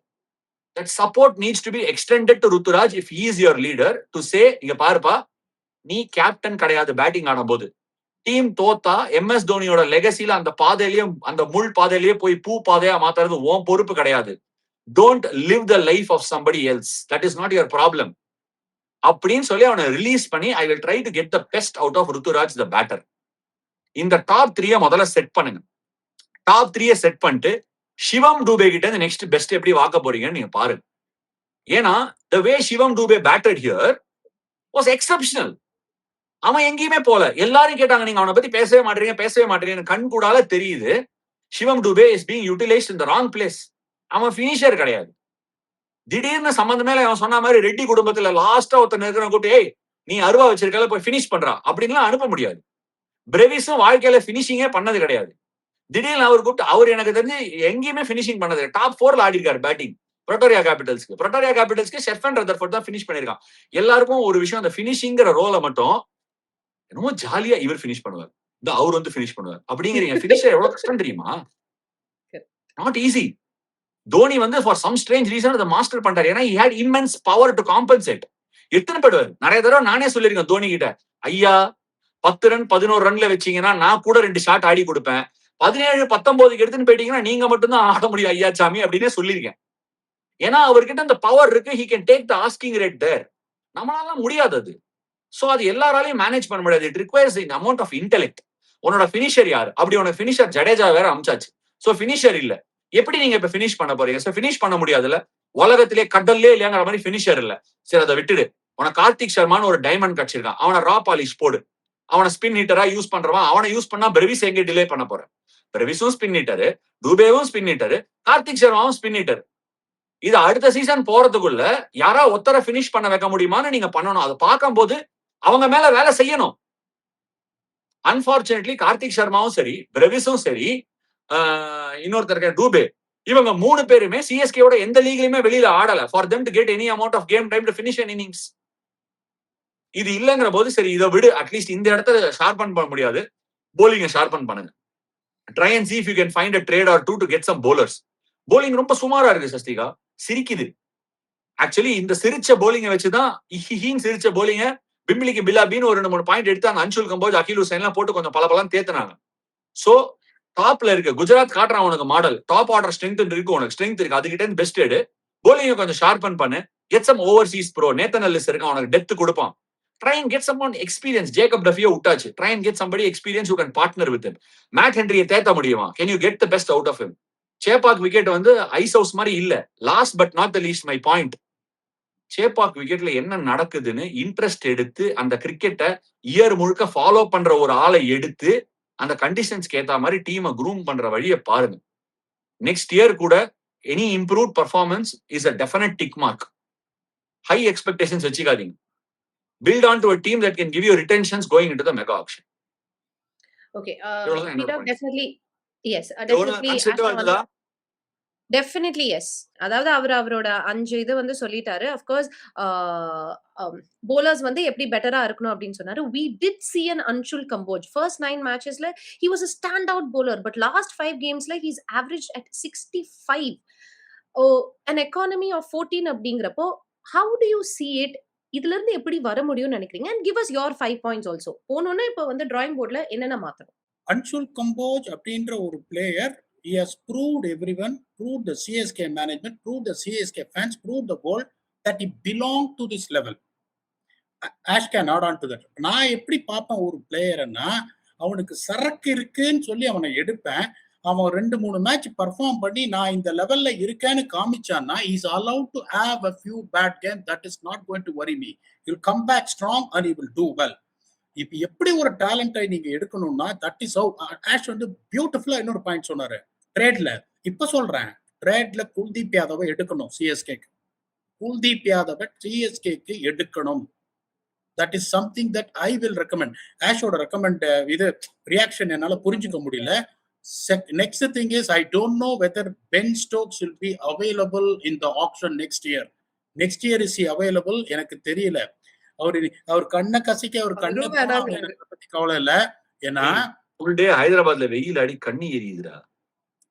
that support needs to be extended to Ruturaj if he is your leader to say, இங்க பாருப்பா, நீ கேப்டன் கிடையாது பேட்டிங் ஆடும்போது. டீம் தோத்தா எம்எஸ் தோனியோட லெகசில அந்த பாதையிலேயே, அந்த முள் பாதையிலேயே போய் பூ பாதையா மாத்துறது உன் பொறுப்பு கிடையாது. Don't live the life of somebody else. That is not your problem. அப்படின்னு சொல்லி அவனை ரிலீஸ் பண்ணி, I will try to get the best out of Ruturaj the batter. இந்த டாப் 3 முதல்ல செட் பண்ணுங்க. டாப் 3 செட் பண்ணிட்டு சிவம் டூபே கிட்ட இருந்து நெக்ஸ்ட் பெஸ்ட் எப்படி வாக்க போறீங்கன்னு நீங்க பாருங்க. ஏன்னா the way Sivam Dube batted here was exceptional. அவன் எங்கேயுமே போல. எல்லாரும் கேட்டாங்க, நீங்க அவனை பத்தி பேசவே மாட்டீங்க. கண் கூடால தெரியுது Shivam Dube is being utilised in the wrong place. அவன் பினிஷர் கிடையாது. திடீர்னு சம்பந்தமே அவன் சொன்ன மாதிரி ரெட்டி குடும்பத்துல லாஸ்டா ஒருத்தர் இருக்கிற கூட்டி, ஏய் நீ அருவா வச்சிருக்கல போய் பினிஷ் பண்றா அப்படின்லாம் அனுப்ப முடியாது. பிரெவிஸும் வாழ்க்கையில பினிஷிங்கே பண்ணது கிடையாது. திடீர்னு அவர் கூப்பிட்டு, அவர் எனக்கு தெரிஞ்சு எங்கேயுமே பினிஷிங் பண்ணது. டாப் 4ல ஆடி இருக்காரு பேட்டிங் புரட்டோரியா கேபிட்டல்ஸ்க்கு ஷெஃப் அண்ட் ரதர்ஃபோர்ட் தான் பினிஷ் பண்ணிருக்கான். எல்லாருக்கும் ஒரு விஷயம், அந்த பினிஷிங்கிற ரோலை மட்டும் என்னமோ ஜாலியா இவர் பினிஷ் பண்ணுவார், இந்த அவர் வந்து பினிஷ் பண்ணுவார் அப்படிங்கிறீங்க. பினிஷர் எவ்வளவு கஷ்டம் தெரியுமா? Not easy. தோனி வந்து ஃபார் சம் ஸ்ட்ரேஞ்ச் ரீசன் அதை மாஸ்டர் பண்றாரு. ஏன்னா he had immense power to compensate. எத்தனை போடுவார்? நிறைய தடவை நானே சொல்லிருக்கேன் தோனி கிட்ட, ஐயா 10 ரன் 11 ரன்ல வச்சீங்கன்னா நான் கூட 2 ஷாட் ஆடி கொடுப்பேன். 17-19 எடுத்துன்னு போயிட்டீங்கன்னா நீங்க மட்டும் தான் ஆட முடியும் ஐயா சாமி அப்படின்னே சொல்லியிருக்கேன். ஏன்னா அவர்கிட்ட அந்த பவர் இருக்கு. he can take the asking rate there. நம்மளால முடியாது அது. சோ அது எல்லாராலையும் மேனேஜ் பண்ண முடியாது. இட் ரிக்வயர்ஸ் இந்த அமௌண்ட் ஆஃப் இன்டெலெக்ட். உன்னோட பினிஷர் யாரு? அப்படி உனக்கு பினிஷர் ஜடேஜா வேற அமிச்சாச்சு. சோ பினிஷர் இல்ல, எப்படி நீங்க இப்ப பினிஷ் பண்ண போறீங்க? சோ பினிஷ் பண்ண முடியாதுல்ல, உலகத்திலே கடல்லே இல்லையாங்கிற மாதிரி பினிஷர் இல்ல. சரி அதை விட்டுடு. உனக்கு கார்த்திக் சர்மான்னு ஒரு டைமண்ட் கிடைச்சிருக்கான், அவனை ரா பாலிஷ் போடு. அவனை ஸ்பின் ஹீட்டரா யூஸ் பண்றவன், அவனை யூஸ் பண்ணா பிரெவிஸ் எங்க டிலே பண்ண போறேன்? பிரெவிஸும் ஸ்பின் ஹீட்டரு, டூபேவும் ஸ்பின் ஹீட்டரு, கார்த்திக் சர்மாவும் ஸ்பின் ஹீட்டர். இது அடுத்த சீசன் போறதுக்குள்ள யாரா ஒத்தர பினிஷ் பண்ண வைக்க முடியுமான்னு நீங்க பண்ணணும். அதை பார்க்கும் போது அவங்க மேல வேலை செய்யணும். அன்பார்ச்சுனேட்லி கார்த்திக் சர்மாவும் சரி, பிரெவிஸும் சரி, இன்னொருத்தர் டூபே, இவங்க 3 பேருமே சிஎஸ்கேவோட எந்த லீக்லயுமே வெளியில ஆடல. For them to get any amount of game time to finish an innings. இது இல்லங்கிற போது சரி இதை விடு, அட்லீஸ்ட் இந்த இடத்துல ஷார்பன் பண்ண முடியாது, போலிங்க ஷார்பன் பண்ணுங்க. Try and see if you can find a trade or two to get some bowlers. Bowling ரொம்ப சுமாரா இருக்கு சஸ்திகா, சிரிக்குது. ஆக்சுவலி இந்த சிரிச்ச போலிங்க வச்சுதான் சிரிச்ச போலிங்க பிம்பிளிக்கு பில்லாபின்னு ஒரு 2-3 பாயிண்ட் எடுத்து அந்த அன்சுல் கம்போஜ், அகில் ஹுசைன் எல்லாம் போட்டு கொஞ்சம் பல தேத்துனாங்க. சோ டாப்ல இருக்கு குஜராத் காட்டுறான் உனக்கு மாடல், டாப் ஆர்டர் ஸ்ட்ரென்த் இருக்கு, உனக்கு ஸ்ட்ரென்த் இருக்கு, அதுகிட்ட இருந்து பெஸ்ட் எடு, போலிங்க கொஞ்சம் ஷார்பன் பண்ணு, get some overseas bro. Nathan Ellis இருக்கான், உனக்கு டெப்த் கொடுப்பான். Try and get some experience. Jacob டஃபியோ விட்டாச்சு, try and get somebody experience who can partner with him. Matt ஹென்ரியை தேத்த முடியுமா? Can you get the best out of him? Chepauk wicket வந்து ஐஸ் ஹவுஸ் மாதிரி இல்ல. Last but not the least my point, Chepauk விக்கெட்ல என்ன நடக்குதுன்னு இன்ட்ரெஸ்ட் எடுத்து அந்த கிரிக்கெட்டை இயர் முழுக்க ஃபாலோ பண்ற ஒரு ஆளை எடுத்து அந்த கண்டிஷன்ஸ்க்கு ஏத்த மாதிரி டீமை குரூம் பண்ற வழியை பாருங்க. நெக்ஸ்ட் இயர் கூட any improve performance is a definite tick mark. High expectations வச்சுக்காதீங்க. Build on to a team that can give you retentions going into the mega auction. Okay, இவ்வளவுதான் என்னோட Peter, point. definitely, yes, definitely. Set ஆகுதா? Definitely yes. அதாவது அவரோட 5 இது வந்து சொல்லிட்டாரு. ஆஃப் கோர்ஸ் ஆ பவுலர்ஸ் வந்து எப்படி பெட்டரா இருக்கணும் அப்படின்னு சொன்னாரு. We did see an Anshul Kamboj. First 9 மேட்சஸ்ல he was a stand out bowler. But last 5 கேம்ஸ்ல he's averaged at 65. Oh an economy of 14 அப்படிங்கிறப்போ, how do you see it? இதுல இருந்து எப்படி வர முடியும்னு நினைக்கிறீங்க? And give us your 5 points also. போனோனே இப்ப வந்து டிராயிங் போர்ட்ல என்னென்ன மாத்தணும்? அன்சுல் கம்போஜ் அப்படின்ற ஒரு player he has proved everyone, proved the CSK management, proved the CSK fans, proved the world that he belong to this level. Ash can add on to that. நான் எப்படி பார்ப்பேன் ஒரு பிளேயர்னா, அவனுக்கு சரக்கு இருக்குன்னு சொல்லி அவனை எடுப்பேன். அவன் 2-3 மேட்ச் பர்ஃபார்ம் பண்ணி நான் இந்த லெவல்ல இருக்கேன்னு காமிச்சான்னா, is allowed to have a few bad games. That is not going to worry me. He'll come back strong and he will do well. இப்ப எப்படி ஒரு டேலண்டை நீங்க எடுக்கணும்னா, தட் இஸ் ஹவ். ஆஷ் வந்து பியூட்டிஃபுல்லா இன்னொரு பாயிண்ட் சொன்னாரு ட்ரேட்ல. இப்ப சொல்றேன், ட்ரேட்ல குல்தீப் யாதவை எடுக்கணும் சிஎஸ்கேக்கு. குல்தீப் யாதவை சிஎஸ்கேக்கு எடுக்கணும். That is something that I will recommend. ஆஷோட ரெக்கமெண்ட் இது ரியாக்ஷன் என்னால புரிஞ்சுக்க முடியல. Next thing is, I don't know whether Ben Stokes will be available in the action next year. Next year is available எனக்கு தெரியல. அவர் கண்ணை கசிக்க அவர் கண்ணு பத்தி கவலை இல்ல. ஏன்னா ஃபுல் டே ஹைதராபாத்ல வெயில் அடி கண்ணி எரியுதுடா.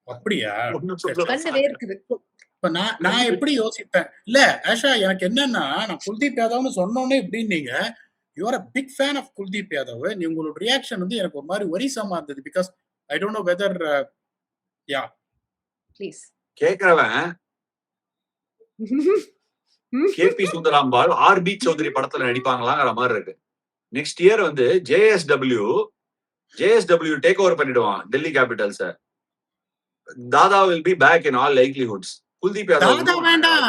அப்படியா? கண்ணு வேர்க்குது. இப்ப நான் எப்படி யோசிப்பேன், இல்ல ஆஷா எனக்கு என்னன்னா, நான் குல்தீப் யாதவ்னு சொன்னோன்னே இப்படின்னீங்க. You are a big fan of Kuldeep Yadav. நீ உங்களோட ரியாக்ஷன் வந்து எனக்கு ஒரு மாதிரி வரிசமா இருந்தது. Because I don't know whether யா ப்ளீஸ் கேக்குறவன் கேபி சுந்தராம்பாள் ஆர்பி சௌத்ரி படத்துல நடிப்பாங்களாங்கிற மாதிரி இருக்கு. நெக்ஸ்ட் இயர் வந்து ஜேஎஸ்டபிள்யூ டேக் ஓவர் பண்ணிடுவான் Delhi Capitals. Dada will be back in all likelihoods. Kuldeep Yadav Dada வேண்டாம்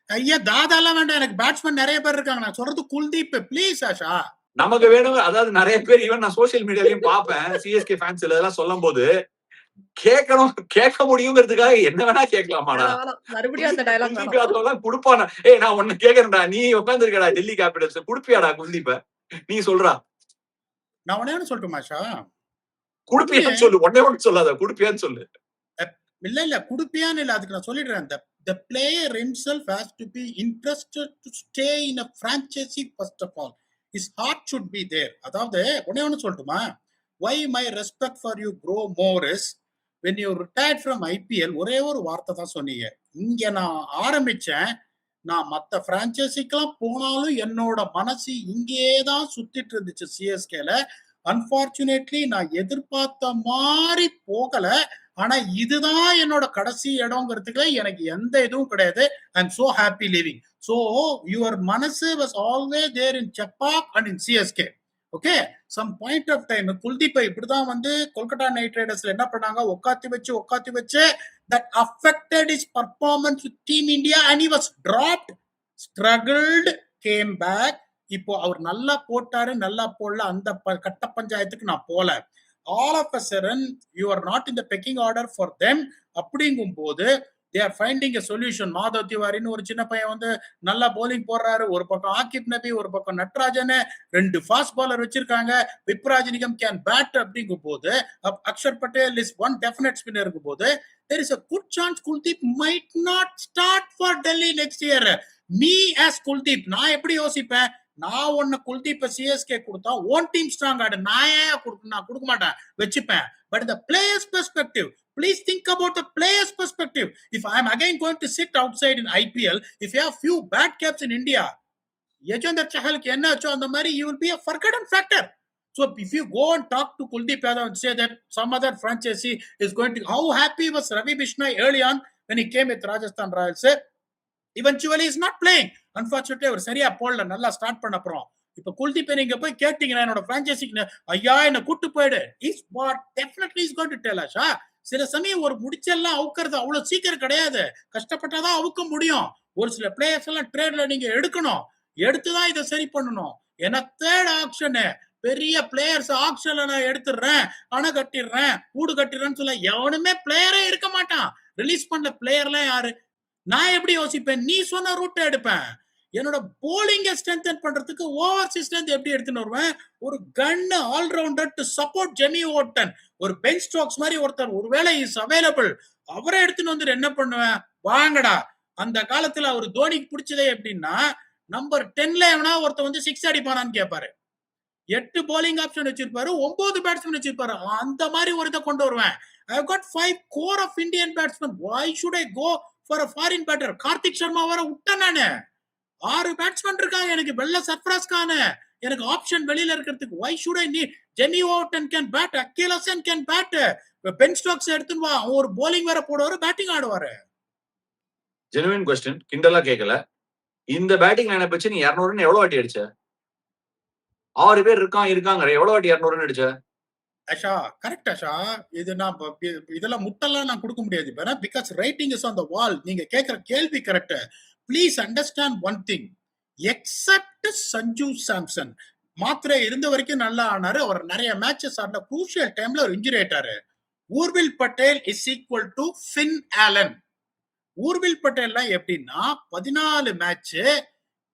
ஐயா, தாதாலாம் வேண்டாம். எனக்கு பேட்ஸ்மேன் நிறைய பேர் இருக்காங்க. நான் சொல்றது குல்தீப் ப்ளீஸ் ஆஷா. நமக்கு வேணும். அதாவது நிறைய பேர் ஈவன் நான் சோசியல் மீடியாலையும் பாப்பேன், சிஎஸ்கே ஃபேன்ஸ் இதெல்லாம் சொல்லும் போது கேட்க முடியுங்கிறதுக்காக என்ன வேணா கேட்கலாமாடா. மறுபடியும் அந்த டயலாக் குல்தீப் யாதவ் குடுப்பானா? நான் ஒண்ணு கேக்குறேன்டா, நீ உட்கார்ந்து இருக்கடா டெல்லி கேபிட்டல்ஸ், குடுப்பியாடா குல்தீப்ப? நீ சொல்றா. நான் ஒண்ணே சொல்லட்டுமா ஆஷா? குடுப்பியான்னு சொல்லு. ஒண்ணு சொல்லாத, குடுப்பியான்னு சொல்லு. இல்ல குடுப்பியான்னு இல்ல, அதுக்கு நான் சொல்லிடுறேன். The player himself has to be interested to stay in a franchise first of all. His heart should be there. அதாவது ஒண்ணு சொல்லட்டுமா? Why my respect for you grow more is when you retired from IPL, ஒரே ஒரு வார்த்தை தான் சொன்னீங்க. இங்க நான் ஆரம்பிச்சேன், நான் மத்த பிரான்ச்சைசிக்கெல்லாம் போனாலும் என்னோட மனசு இங்கேதான் சுத்திட்டு இருந்துச்சு சிஎஸ்கேல. அன்பார்ச்சுனேட்லி நான் எதிர்பார்த்த மாதிரி போகல. ஆனா இதுதான் என்னோட கடைசி இடம்ங்கிறதுக்கு எனக்கு எந்த இதுவும் கிடையாது. I am so happy living. So your மனசு was always there in Chepauk and in CSK. Okay, some point of time குல்தீப்பை இப்படிதான் வந்து கொல்கத்தா நைட் ரைடர்ஸ்ல என்ன பண்ணாங்க, உட்காத்தி வச்சு that affected his performance with Team India and he was dropped, struggled, came back. இப்போ அவர் நல்லா போட்டாரு, நல்லா போடல, அந்த கட்ட பஞ்சாயத்துக்கு நான் போல. All of a sudden you are not in the pecking order for them. அப்படிங்கும் போது they are finding a solution. Madhav திவாரின்னு ஒரு சின்ன பையன் வந்து நல்லா போலிங் போடுறாரு. ஒரு பக்கம் ஆகிப் நபி, ஒரு பக்கம் நட்ராஜன், 2 ஃபாஸ்ட் பாலர் வச்சிருக்காங்க. விப்ராஜ்னிகம் கேன் பேட் அப்படிங்கும் போது, Axar Patel is one definite spinner இருக்கும் போது, there is a good chance Kuldeep might not start for Delhi next year. Me as Kuldeep, நான் எப்படி யோசிப்பேன், நான் ஒன்னு குல்தீப்ப சிஎஸ்கே கொடுத்தா ஓன் டீம் ஸ்ட்ராங் ஆடு, நான் கொடுக்க மாட்டேன், வச்சுப்பேன். But the players perspective, please think about the players perspective. If I am again going to sit outside in IPL, if you have few bad caps in India, Yajendra Chahalக்கு என்ன ஆச்சோ அந்த மாதிரி you will be a forgotten factor. So if you go and talk to Kuldeep Yadav and say that some other franchisee is going to, how happy was Ravi Bishnoi early on when he came with Rajasthan Royals? Eventually is not playing. Unfortunately அவர் சரியா போடல, நல்லா ஸ்டார்ட் பண்ண அப்புறம். இப்ப குல்தீப் நீங்க போய் கேட்டீங்கன்னா என்னோட பிரான்ச்சைசிக்கு ஐயா என்ன கூட்டு போயிடு, is what definitely is going to tell us. சில சமயம் ஒரு முடிச்செல்லாம் அவுக்கிறது அவ்வளவு சீக்கிரம் கிடையாது, கஷ்டப்பட்டாதான் அவுக்க முடியும். ஒரு சில பிளேயர்ஸ் எல்லாம் ட்ரேட்ல நீங்க எடுக்கணும், எடுத்துதான் இதை சரி பண்ணணும். ஏன்னா தேர்ட் ஆப்ஷனு பெரிய பிளேயர்ஸ் ஆப்ஷன்ல நான் எடுத்துடுறேன், பணம் கட்டிடுறேன், கூடு கட்டிடுறேன்னு சொல்ல எவனுமே பிளேயரே இருக்க மாட்டான். ரிலீஸ் பண்ண பிளேயர்லாம் யாரு? நான் எப்படி யோசிப்பேன், நீ சொன்ன ரூட்டை எடுப்பேன். என்னோட போலிங்க ஸ்ட்ரென்தன் பண்றதுக்கு ஓவர்சீஸ் ஸ்ட்ரென்த் எப்படி எடுத்துன்னு வருவேன், ஒரு gun allrounder to support Jamie Overton, ஒரு பென் ஸ்டோக்ஸ் மாதிரி ஒருத்தர் ஒருவேளை இஸ் அவைலபிள் அவரை எடுத்துன்னு வந்து என்ன பண்ணுவேன், வாங்கடா. அந்த காலத்துல அவரு தோனிக்கு பிடிச்சதே எப்படின்னா, நம்பர் 10ல எவனா ஒருத்த வந்து 6 அடிப்பானான்னு கேட்பாரு. 8 bowling ஆப்ஷன் வச்சிருப்பாரு, 9 பேட்ஸ்மேன் வச்சிருப்பாரு. அந்த மாதிரி ஒரு இதை கொண்டு வருவேன். I've got 5 core of Indian batsmen. Why should I go for a foreign batter? Karthik Sharma வர விட்டேன் நானு. 6 பேட்ஸ்மேன் இருக்காங்க எனக்கு. வெள்ள சர்ஃப்ராஸ் கான் எனக்கு ஆப்ஷன் வெளியில இருக்கிறதுக்கு. Why should I need Jimmy Overton can bat, Akhil Hassan can bat, Ben Stokes எடுத்துன்னு வா, ஒரு bowling வேற போடுவாரு, பேட்டிங் ஆடுவாரு. ஜெனுவின் கொஸ்டின், கிண்டலா கேட்கல. இந்த பேட்டிங் லைனப் வச்சு நீ 200 எவ்வளவு வாட்டி அடிச்ச? 6 பேர் இருக்காங்க எவ்வளவு வாட்டி 200 அடிச்ச? ஆஷா, கரெக்ட் ஆஷா. இது நான் இதெல்லாம் முட்டெல்லாம் நான் கொடுக்க முடியாது. Because writing is on the wall. நீங்க கேட்கிற கேள்வி correct. Please understand one thing. Except Sanju Samson மாத்திரை இருந்த வரைக்கும் நல்லா ஆனாரு. அவர் நிறைய மேட்சஸ் ஆடின குரூஷியல் டைம்ல ஒரு இன்ஜுரி ஆயிட்டாரு. Urvil Patel is equal to Finn Allen. Urvil பட்டேல்லாம் எப்படின்னா 14 மேட்ச்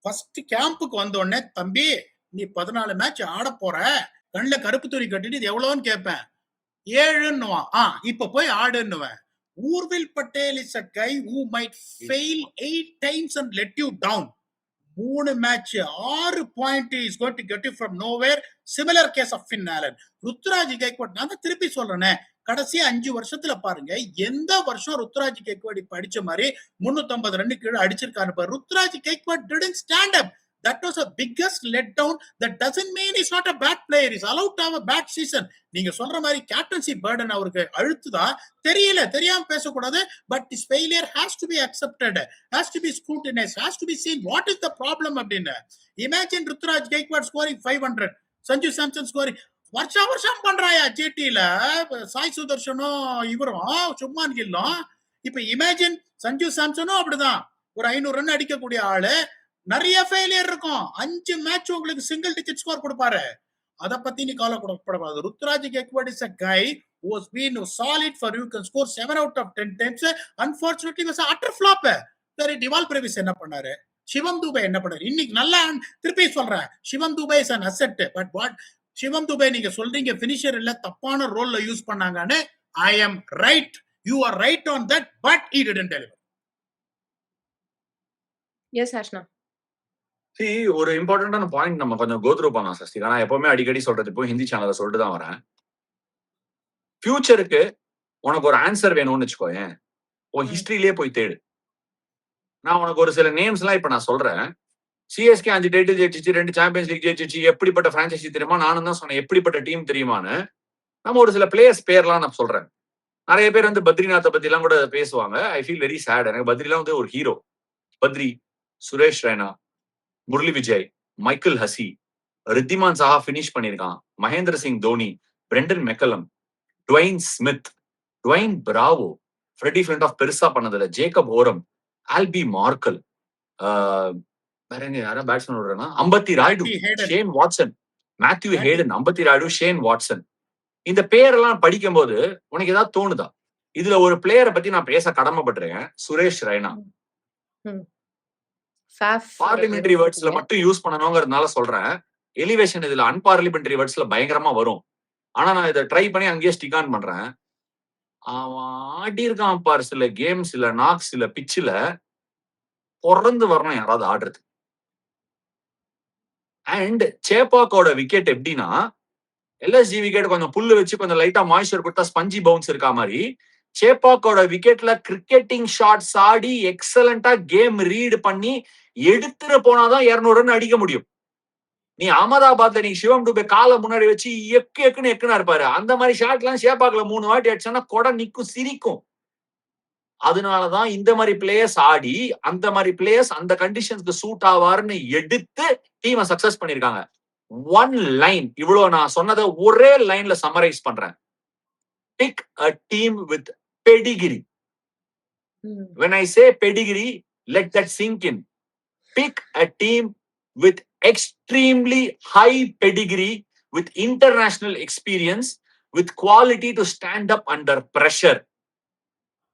ஃபர்ஸ்ட் கேம்புக்கு வந்த உடனே, தம்பி நீ 14 மேட்ச் ஆட போற, கண்ணுல கருப்பு துணி கட்டிட்டு இது எவ்வளவுன்னு கேட்பேன். 7ன்னுவான். இப்ப போய் ஆடுன்னுவேன். Urvil Patel is a guy who might fail 8 times and let you down. 3 match 6 point is going to get you from nowhere. Similar case of Finn Allen. Ruturaj Gaikwad, நான் தான் திருப்பி சொல்றேனே, கடைசி 5 வருஷத்துல பாருங்க, எந்த வருஷம் ருத்ராஜ் கைக்வாட் இப்ப அடிச்ச மாதிரி 350 ரன் கீழே அடிச்சிருக்காரு பாரு. Ruturaj Gaikwad didn't stand up. That was a biggest letdown. That doesn't mean he's not a bad player. He's allowed to have a bad season. நீங்க சொல்ற மாதிரி கேப்டன்சி பர்டன் அவருக்கு அழுத்துதா தெரியல, தெரியாம பேசக்கூடாது. But his failure has to be accepted, has to be scrutinized, has to be seen. What is the problem அப்படின்னு. Imagine Ruturaj Gaikwad scoring 500, Sanju Samson scoring. வருஷம் பண்றாயா ஜேடில சாய் சுதர்ஷனும் இவரும் சுப்மான் கில்லும். இப்ப இமேஜின் சஞ்சு சாம்சனும் அப்படிதான் ஒரு 500 ரன் அடிக்கக்கூடிய ஆளு. நிறைய ஃபெயிலியர் இருக்கும். 5 மேட்ச் உங்களுக்கு சிங்கிள் டிஜிட் ஸ்கோர் கொடுப்பாரு. அத பத்தி நீ கவலைப்படக்கூடாது. Ruturaj Gaikwad is a guy who has been solid for you, can score 7 out of 10 times. Unfortunately was an utter flop. சரி, டிவால் பிரேவிஸ் என்ன பண்ணாரு, சிவம் துபே என்ன பண்ணாரு, இன்னைக்கு நல்லா திருப்பி சொல்றேன், Shivam Dube is an asset. But what Shivam Dube நீங்க சொல்றீங்க பினிஷர் இல்ல, தப்பான ரோல்ல யூஸ் பண்ணாங்கன்னு. I am right, you are right on that, but he didn't deliver. Yes, Ashna. ஒரு இம்பார்ட்டன்டான பாயிண்ட் நம்ம கொஞ்சம் கோத்ரூ பண்ணலாம் சஸ்திகா. நான் எப்பவுமே அடிக்கடி சொல்றது, இப்போ ஹிந்தி சேனல்ல சொல்லிட்டு தான் வரேன். ஃபியூச்சருக்கு உனக்கு ஒரு ஆன்சர் வேணும்னு வச்சுக்கோயேன், உன் ஹிஸ்டரியிலேயே போய் தேடு. நான் உனக்கு ஒரு சில நேம்ஸ் எல்லாம் இப்ப நான் சொல்றேன். சிஎஸ்கே 5 டைட்டில் ஜெயிச்சிச்சு, 2 சாம்பியன்ஸ் லீக் ஜெயிச்சிச்சு. எப்படிப்பட்ட பிரான்சைசி தெரியுமா? நானும் தான் சொன்னேன் எப்படிப்பட்ட டீம் தெரியுமான்னு. நம்ம ஒரு சில பிளேயர்ஸ் பேர்லாம் நான் சொல்றேன். நிறைய பேர் வந்து பத்ரிநாத்தை பத்தி எல்லாம் கூட பேசுவாங்க. I feel very sad. எனக்கு பத்ரிலாம் வந்து ஒரு hero. Badri, Suresh Raina, Murali Vijay, Michael Hussey, Wriddhiman Saha finish பண்ணிருக்கான், Mahendra Singh Dhoni, Brendon McCullum, Dwayne Smith, Dwayne Bravo, Freddie Flintoff பெருசா பண்ணதில்ல, ஜேக்கப் ஓரம், ஆல்பி மார்க்கல், வேற எங்க யாரா பேட்ஸ்மேன் விடுறேன்னா Ambati Rayudu, Shane Watson, Matthew Hayden, Ambati Rayudu, Shane Watson. இந்த பேரெல்லாம் படிக்கும் போது உனக்கு ஏதாவது தோணுதா? இதுல ஒரு பிளேயரை பத்தி நான் பேச கடமைப்பட்டிருக்கேன், சுரேஷ் ரெய்னா. பார்லிமெண்டரி வேர்ட்ஸ்ல மட்டும் யூஸ் பண்ணணுங்கிறதுனால சொல்றேன். எலிவேஷன் இதுல அன்பார்லிமெண்டரி வேர்ட்ஸ்ல பயங்கரமா வரும். ஆனா நான் இதை ட்ரை பண்ணி அங்கேயே ஸ்டிக் ஆன் பண்றேன். அவன் ஆடி இருக்கான் பாரு சில கேம்ஸ், இல்ல நாக்ஸ், இல்ல பிச்சில பிறந்து வரணும் யாராவது ஆடுறது. அண்ட் சேப்பாக்கோட விக்கெட் எப்படின்னா, எல்எஸ்ஜி விக்கெட் கொஞ்சம் புல்லு வச்சு கொஞ்சம் லைட்டா மாய்ஸ்சர் கொடுத்தா ஸ்பஞ்சி பவுன்ஸ் இருக்கா மாதிரி, சேப்பாக்கோட விக்கெட்ல கிரிக்கெட்டிங் ஷாட்ஸ் ஆடி எக்ஸலண்டா கேம் ரீட் பண்ணி எடுத்துட்டு போனாதான் 200 ரன் அடிக்க முடியும். நீ அகமதாபாத்ல நீ சிவம் டுபே காலை முன்னாடி வச்சு எக்குன்னு இருப்பாரு. அந்த மாதிரி ஷாட் எல்லாம் சேப்பாக்ல 3 வாட்டி அடிச்சானா கொடை நிக்கும், சிரிக்கும். அதனாலதான் இந்த மாதிரி பிளேயர்ஸ் ஆடி அந்த மாதிரி பிளேயர்ஸ் அந்த கண்டிஷன்ஸ்க்கு சூட் ஆவாருன்னு எடுத்து டீமை சக்சஸ் பண்ணிருக்காங்க. ஒன் லைன், இவ்வளவு நான் சொன்னதை ஒரே லைன்ல சம்மரைஸ் பண்றேன். Pick a team with pedigree. When I say pedigree, let that sink in. Pick a team with extremely high pedigree, with international experience, with quality to stand up under pressure.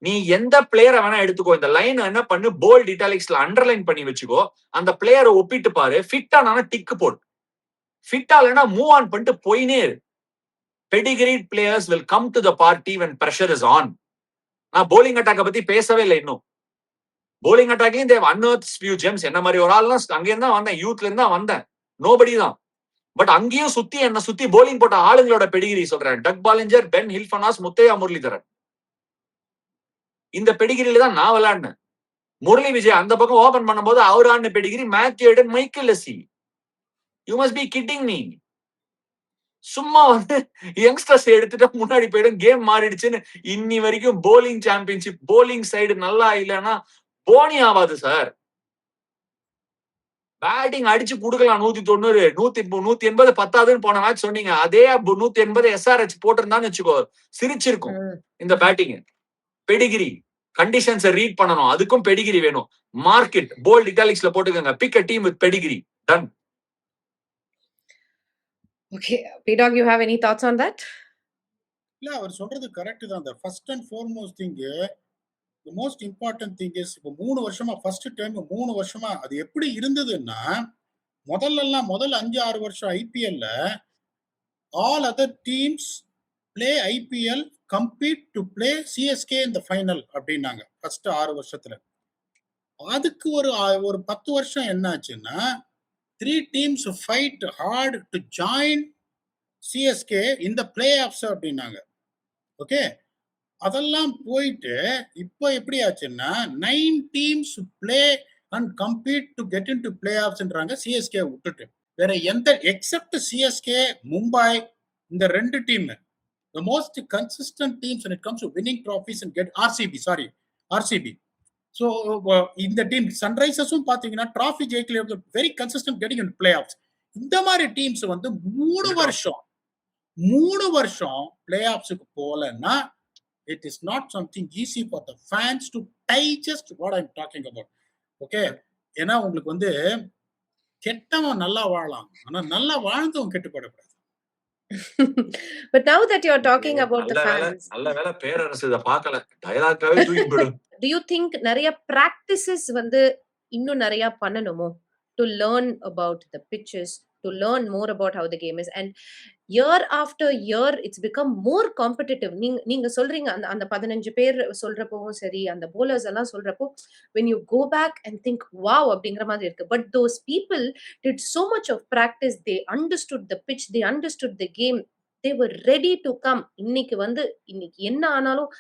நீ எந்த பிளேயரை வேணா எடுத்துக்கோ, இந்த லைன் என்ன பண்ணு, போல்ட் இட்டாலிக்ஸ்ல அண்டர்லைன் பண்ணி வச்சுக்கோ. அந்த பிளேயரை ஒப்பிட்டு பாரு. ஃபிட் ஆனா டிக் போடு, ஃபிட் ஆலனா மூவ் ஆன் பண்ணிட்டு போயினே இரு. Pedigreed players will come to the party when pressure is on. நான் bowling attack பத்தி பேசவே இல்லை இன்னும். bowling attackலயும் they have unearthed few gems. என்ன மாதிரி ஒரு ஆள்லாம் அங்கேருந்து தான் வந்தேன், யூத்ல இருந்து தான் வந்தேன், நோபடி தான். பட் அங்கேயும் சுத்தி என்ன சுத்தி bowling போட்ட ஆளுங்களோட பெடிகிரி சொல்றேன். டக் பாலிஞ்சர், பென் ஹில்ஃபனாஸ், முத்தையா முரளிதரன், இந்த பெடிகிரியில தான் நான் விளையாடினேன். முரளி விஜய் அந்த பக்கம் ஓபன் பண்ணும்போது அவர் ஆடின பெடிகிரி மேத்யூ ஹேடன், மைக்கேல் லெஸ்ஸி. You must be kidding me. சும்மா வந்து யங்ஸ்டர்ஸ் எடுத்துட்டு முன்னாடி போயிடும், கேம் மாறிடுச்சுன்னு இன்னி வரைக்கும் போலிங் சாம்பியன்ஷிப் போலிங் சைடு நல்லா இல்லைன்னா போனி ஆகாது சார். பேட்டிங் அடிச்சு குடுக்கலாம் 190, 180 பத்தாதுன்னு போன மேட்ச் சொன்னீங்க. அதே 180 SRH போட்டிருந்தான்னு வச்சுக்கோ, சிரிச்சிருக்கும் இந்த பேட்டிங். பெடிகிரி கண்டிஷன்ஸை ரீட் பண்ணணும், அதுக்கும் பெடிகிரி வேணும். மார்க்கெட் போல்ட் இட்டாலிக்ஸ்ல போட்டுக்கோங்க, pick a team with pedigree. Done. Okay, P-Dog, you have any thoughts on that? இல்ல அவர் சொல்றது கரெக்ட் தான். The first and foremost thing, the most important thing is இப்போ 3 வருஷமா ஃபர்ஸ்ட் டைம் 3 வருஷமா அது எப்படி இருந்ததுன்னா, முதல் 5-6 வருஷம் ஐபிஎல்ல all other teams play IPL compete to play CSK in the final அப்படின்னாங்க ஃபர்ஸ்ட் 6 வருஷத்துல. அதுக்கு ஒரு 10 வருஷம் என்ன ஆச்சுன்னா 3 teams fight hard to join CSK in the playoffs அப்படின்னாங்க. ஓகே, அதெல்லாம் போயிட்டு இப்போ எப்படி ஆச்சுன்னா 9 teams play and compete to get into playoffsன்றாங்க CSK விட்டுட்டு. வேற எந்த எக்ஸப்ட் CSK, மும்பை, இந்த 2 team the most consistent teams when it comes to winning trophies and get RCB. So இந்த டீம் சன்ரைசர்ஸும் பாத்தீங்கன்னா டிராஃபி ஜெயிக்கல, very consistent getting in playoffs. இந்த மாதிரி டீம்ஸ் வந்து 3 வருஷம் பிளே ஆஃப்ஸுக்கு போலன்னா it is not something easy for the fans to digest what I'm talking about. Okay, ஏன்னா உங்களுக்கு வந்து கெட்டவன் நல்லா வாழலாம், ஆனா நல்லா வாழ்ந்தவன் கெட்டு போடக்கூடாது. But now that you're talking about the fans, நல்ல வேளை பேரரசு இத பார்க்கல, டயலாக்காவே தூக்கி போடும். do you think நிறைய practices வந்து இன்னும் நிறைய பண்ணணுமோ to learn about the pitches, to learn more about how the game is, and year after year it's become more competitive? நீங்க சொல்றீங்க அந்த 15 பேர் சொல்றப்பவும் சரி, அந்த bowlers எல்லாம் சொல்றப்போ when you go back and think wow அப்படிங்கிற மாதிரி இருக்கு. But those people did so much of practice, they understood the pitch, they understood the game, they were ready to come. இன்னைக்கு என்ன ஆனாலும்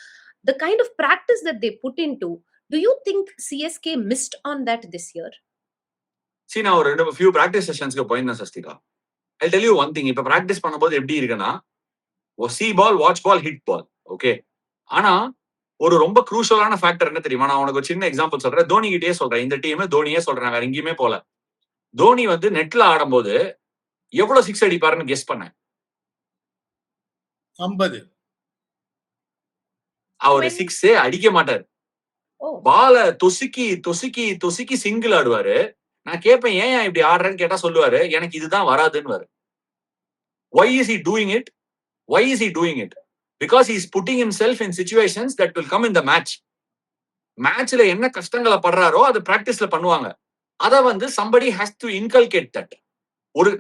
the kind of practice that they put into, do you think CSK missed on that this year? See, நான் ஒரு few practice sessionsக்கு போயிருந்தேன் Sasthika. I'll tell you one thing. இப்ப practice பண்ணும்போது எப்படி இருக்குன்னா, see ball, watch ball, hit ball. Okay, ஆனா ஒரு ரொம்ப குரூஷியலான ஃபேக்டர் என்ன தெரியுமா? நான் உனக்கு ஒரு சின்ன எக்ஸாம்பிள் சொல்றேன். தோனி கிட்டே சொல்றேன், இந்த டீம் தோனியே சொல்றேன், வேற எங்கேயுமே போல. தோனி வந்து நெட்ல ஆடும்போது எவ்வளவு 6 அடிப்பாருன்னு கெஸ் பண்ணேன். 50. அவரு 6 அடிக்க மாட்டாரு. பால தொசுக்கி சிங்கிள் ஆடுவாரு. நான் கேட்பேன், ஏன் இப்படி ஆடுறேன்னு கேட்டா சொல்லுவாரு, எனக்கு இதுதான் வராதுன்னு. Why is he doing it? Because he is putting himself in situations that will come in the match. மேட்ச்ல என்ன கஷ்டங்களை படுறாரோ அது பிராக்டிஸ்ல பண்ணுவாங்க. அத வந்து somebody has to inculcate that.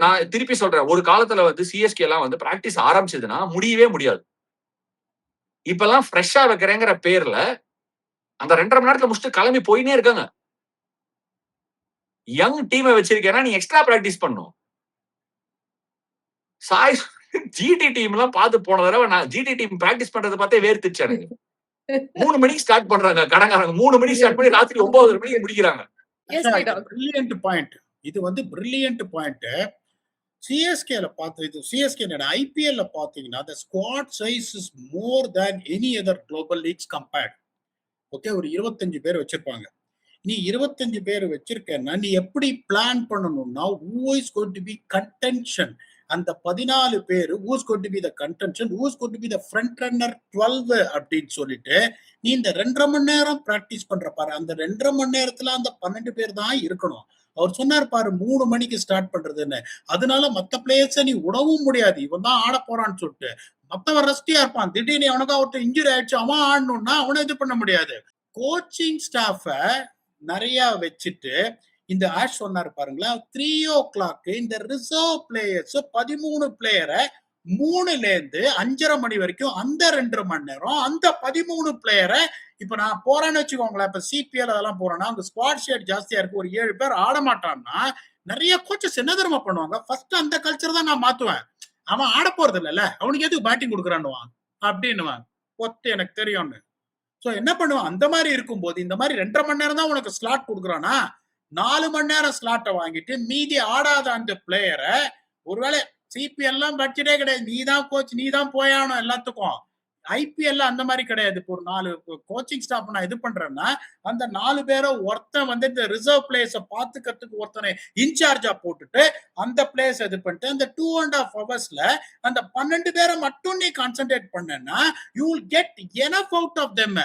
நான் திருப்பி சொல்றேன், ஒரு காலத்துல வந்து CSK எல்லாம் வந்து பிராக்டிஸ் ஆரம்பிச்சதுன்னா முடியவே முடியாது. இப்பெல்லாம் ஃப்ரெஷ்ஷா வைக்கிறேங்கிற பேர்ல அந்த 2.5 மணி நேரத்துல முடிச்சுட்டு கிளம்பி போயினே இருக்காங்க. யங் டீமை வச்சிருக்கேன்னா நீ எக்ஸ்ட்ரா பிராக்டிஸ் பண்ணும். சாய் ஜிடி டீம் எல்லாம் பார்த்து போன தடவை நான் ஜிடி டீம் பிராக்டிஸ் பண்றதை பார்த்தே வேர்த்துச்சு எனக்கு. 3 மணிக்கு ஸ்டார்ட் பண்றாங்க கடங்காரங்க, 3 மணிக்கு ஸ்டார்ட் பண்ணி ராத்திரி 9 மணிக்கு முடிக்கிறாங்க. பிரில்லியன்ட் பாயிண்ட், இது வந்து பிரில்லியன்ட் பாயிண்ட். சிஎஸ்கேல பார்த்து சிஎஸ்கே ஐபிஎல்ல பாத்தீங்கன்னா the squad size is more than any other global leagues compared. Okay, ஒரு 25 பேர் வச்சிருப்பாங்க. நீ 25 பேர் வச்சிருக்கேன்னா நீ எப்படி பிளான் பண்ணணும்னா who is going to be contention, அந்த 14 பேர் who is going to be the contention, who is going to be the front runner 12 அப்படின்னு சொல்லிட்டு நீ இந்த 2.5 மணி நேரம் பிராக்டிஸ் பண்ற பாரு. அந்த 2.5 மணி நேரத்துல அந்த 12 பேர் தான் இருக்கணும். அவர் சொன்னார் பாரு 3 மணிக்கு ஸ்டார்ட் பண்றதுன்னு. அதனால மத்த பிளேயர்ஸை நீ விடவும் முடியாது, இவன் தான் ஆட போறான்னு சொல்லிட்டு. மத்தவன் ரெஸ்டியா இருப்பான், திடீர்னு அவனுக்கு ஒருத்தர் இன்ஜுரி ஆயிடுச்சு, அவன் ஆடணும்னா அவனை இது பண்ண முடியாது. கோச்சிங் ஸ்டாஃப நிறைய வச்சுட்டு இந்த ஆஷ் சொன்னாரு பாருங்களா, 3 o'clock இந்த ரிசர்வ் பிளேயர்ஸ் 13 பிளேயரை 3ல இருந்து 5:30 மணி வரைக்கும் அந்த 2.5 மணி நேரம் அந்த 13 பிளேயரை இப்ப நான் போறேன்னு வச்சுக்கோங்களேன். இப்ப சிபிஎல் அதெல்லாம் போறேன்னா அங்க ஸ்குவாட் ஷேட் ஜாஸ்தியா இருக்கு, ஒரு 7 பேர் ஆட மாட்டான்னா நிறைய கோச்சஸ் என்ன தெரியுமா பண்ணுவாங்க, ஃபர்ஸ்ட் அந்த கல்ச்சர் தான் நான் மாத்துவேன். அவன் ஆட போறது இல்லைல்ல, அவனுக்கு எதுக்கு பேட்டிங் கொடுக்குறான்னுவான் அப்படின்னுவான், ஒத்து எனக்கு தெரியும்னு. சோ என்ன பண்ணுவான், அந்த மாதிரி இருக்கும்போது இந்த மாதிரி 2.5 மணி நேரம் தான் உனக்கு ஸ்லாட் கொடுக்குறானா, 4 மணி நேரம் ஸ்லாட்டை வாங்கிட்டு மீதி ஆடாத அந்த பிளேயரை, ஒருவேளை சிபிஎல் எல்லாம் பட்ஜெட்டே கிடையாது, நீ தான் கோச், நீ தான் போயானும் எல்லாத்துக்கும். ஐபிஎல் அந்த மாதிரி கிடையாது. இப்போ ஒரு 4 கோச்சிங் ஸ்டாஃப் நான் இது பண்றேன்னா அந்த 4 பேரை ஒருத்தன் வந்து இந்த ரிசர்வ் பிளேயர்ஸை பார்த்துக்கிறதுக்கு ஒருத்தனை இன்சார்ஜா போட்டுட்டு அந்த பிளேயர்ஸ் இது பண்ணிட்டு அந்த 2.5 ஹவர்ஸ்ல அந்த 12 பேரை மட்டும் நீ கான்சென்ட்ரேட் பண்ணனா you will get enough out of them.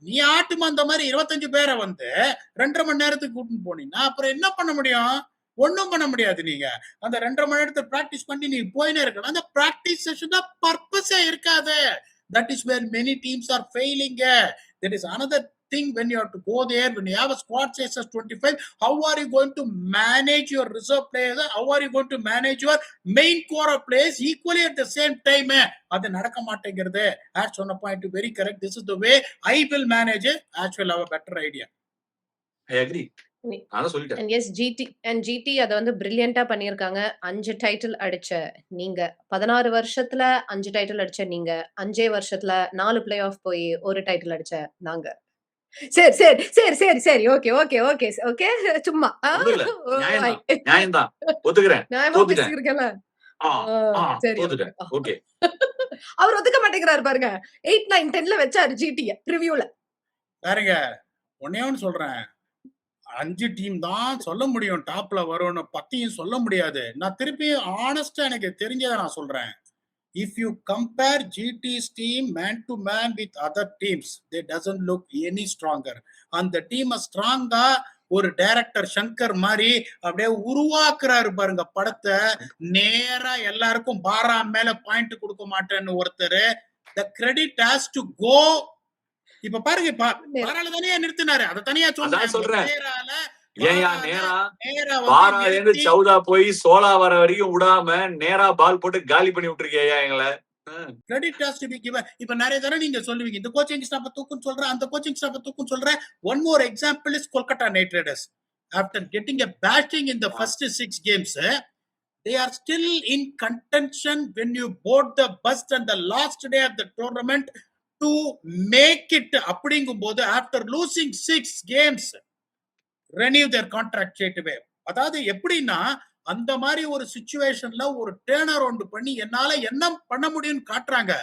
நீ ஆட்டும் அந்த மாதிரி 25 பேரை வந்து 2.5 மணி நேரத்துக்கு கூட்டின்னு போனீங்கன்னா அப்புறம் என்ன பண்ண முடியும், ஒன்னும் பண்ண முடியாது. நீங்க அந்த 2.5 மணி நேரத்தை பிராக்டிஸ் பண்ணி நீ போயினே இருக்கணும். அந்த பிராக்டிஸ் செஷன் தான் பர்பஸே இருக்காது. That is where many teams are failing. That is another thing when you have to go there, when you have a squad size of 25, how are you going to manage your reserve players? How are you going to manage your main core of players equally at the same time? அது நடக்க மாட்டேங்கிறது. As on a point, very correct. This is the way I will manage it. As will have a better idea. I agree. அதான் சொல்லிட்டேன். And yes, GT அத வந்து பிரில்லியண்டா பண்ணியிருக்காங்க. 5 டைட்டில் அடிச்ச நீங்க, 16 வருஷத்துல 5 டைட்டில் அடிச்ச நீங்க, 5 வருஷத்துல 4 பிளே ஆஃப் போய் 1 டைட்டில் அடிச்ச நாங்க. சரி சரி சரி சரி சரி ஓகே ஓகே ஓகே ஓகே சும்மா ஒண்ணும் இல்ல, நியாயம்தான், ஒத்துக்கிறேன், நியாயமா தோத்துட்டேன். பேசியிருக்கேன்ல. சரி தோத்துட்டேன். ஓகே, அவர் ஒத்துக்க மாட்டேங்கிறாரு பாருங்க. 8, 9, 10ல வச்சாரு ஜிடிய ரிவ்யூல. பாருங்க, ஒன்னே ஒன்னு சொல்றேன், 5 டீம் தான் சொல்ல முடியும் டாப்ல வரும்னு, 10 சொல்ல முடியாது. நான் திருப்பி ஆனஸ்டா எனக்கு தெரிஞ்சதை நான் சொல்றேன். If you compare GT's team man to man with other teams, they doesn't look any stronger. அந்த டீமை ஸ்ட்ராங்கா ஒரு டைரக்டர் சங்கர் மாதிரி அப்படியே உருவாக்குறாரு பாருங்க படத்தை. நேரா எல்லாருக்கும் பாரா மேல பாயிண்ட் கொடுக்க மாட்டேன்னு ஒருத்தர், the credit has to go. இப்ப பாருங்க, பாராள தனியா நிறுத்தினாரு, அதை தனியா சொல்றேன். நேரா சவுதா போய் சோலா வர வரைக்கும் விடாம நேரா பால் போட்டு காலி பண்ணி விட்டுருக்கியா எங்களை. Credit has to be given. இப்ப நிறைய தடவை நீங்க சொல்லுவீங்க இந்த கோச்சிங் ஸ்டாஃப் தூக்குன்னு சொல்றேன், அந்த கோச்சிங் ஸ்டாஃப் தூக்குன்னு சொல்றேன். One more example is Kolkata night Riders. After getting a batting in the first 6 games, they are still in contention when you board the bus on the last day of the tournament to make it. அப்படிங்கும் போது after losing 6 games renew their contract straight away. அதாவது எப்படின்னா அந்த மாதிரி ஒரு சிச்சுவேஷன்ல ஒரு டர்ன் அரவுண்ட் பண்ணி என்னால என்ன பண்ண முடியும்னு காட்டுறாங்க.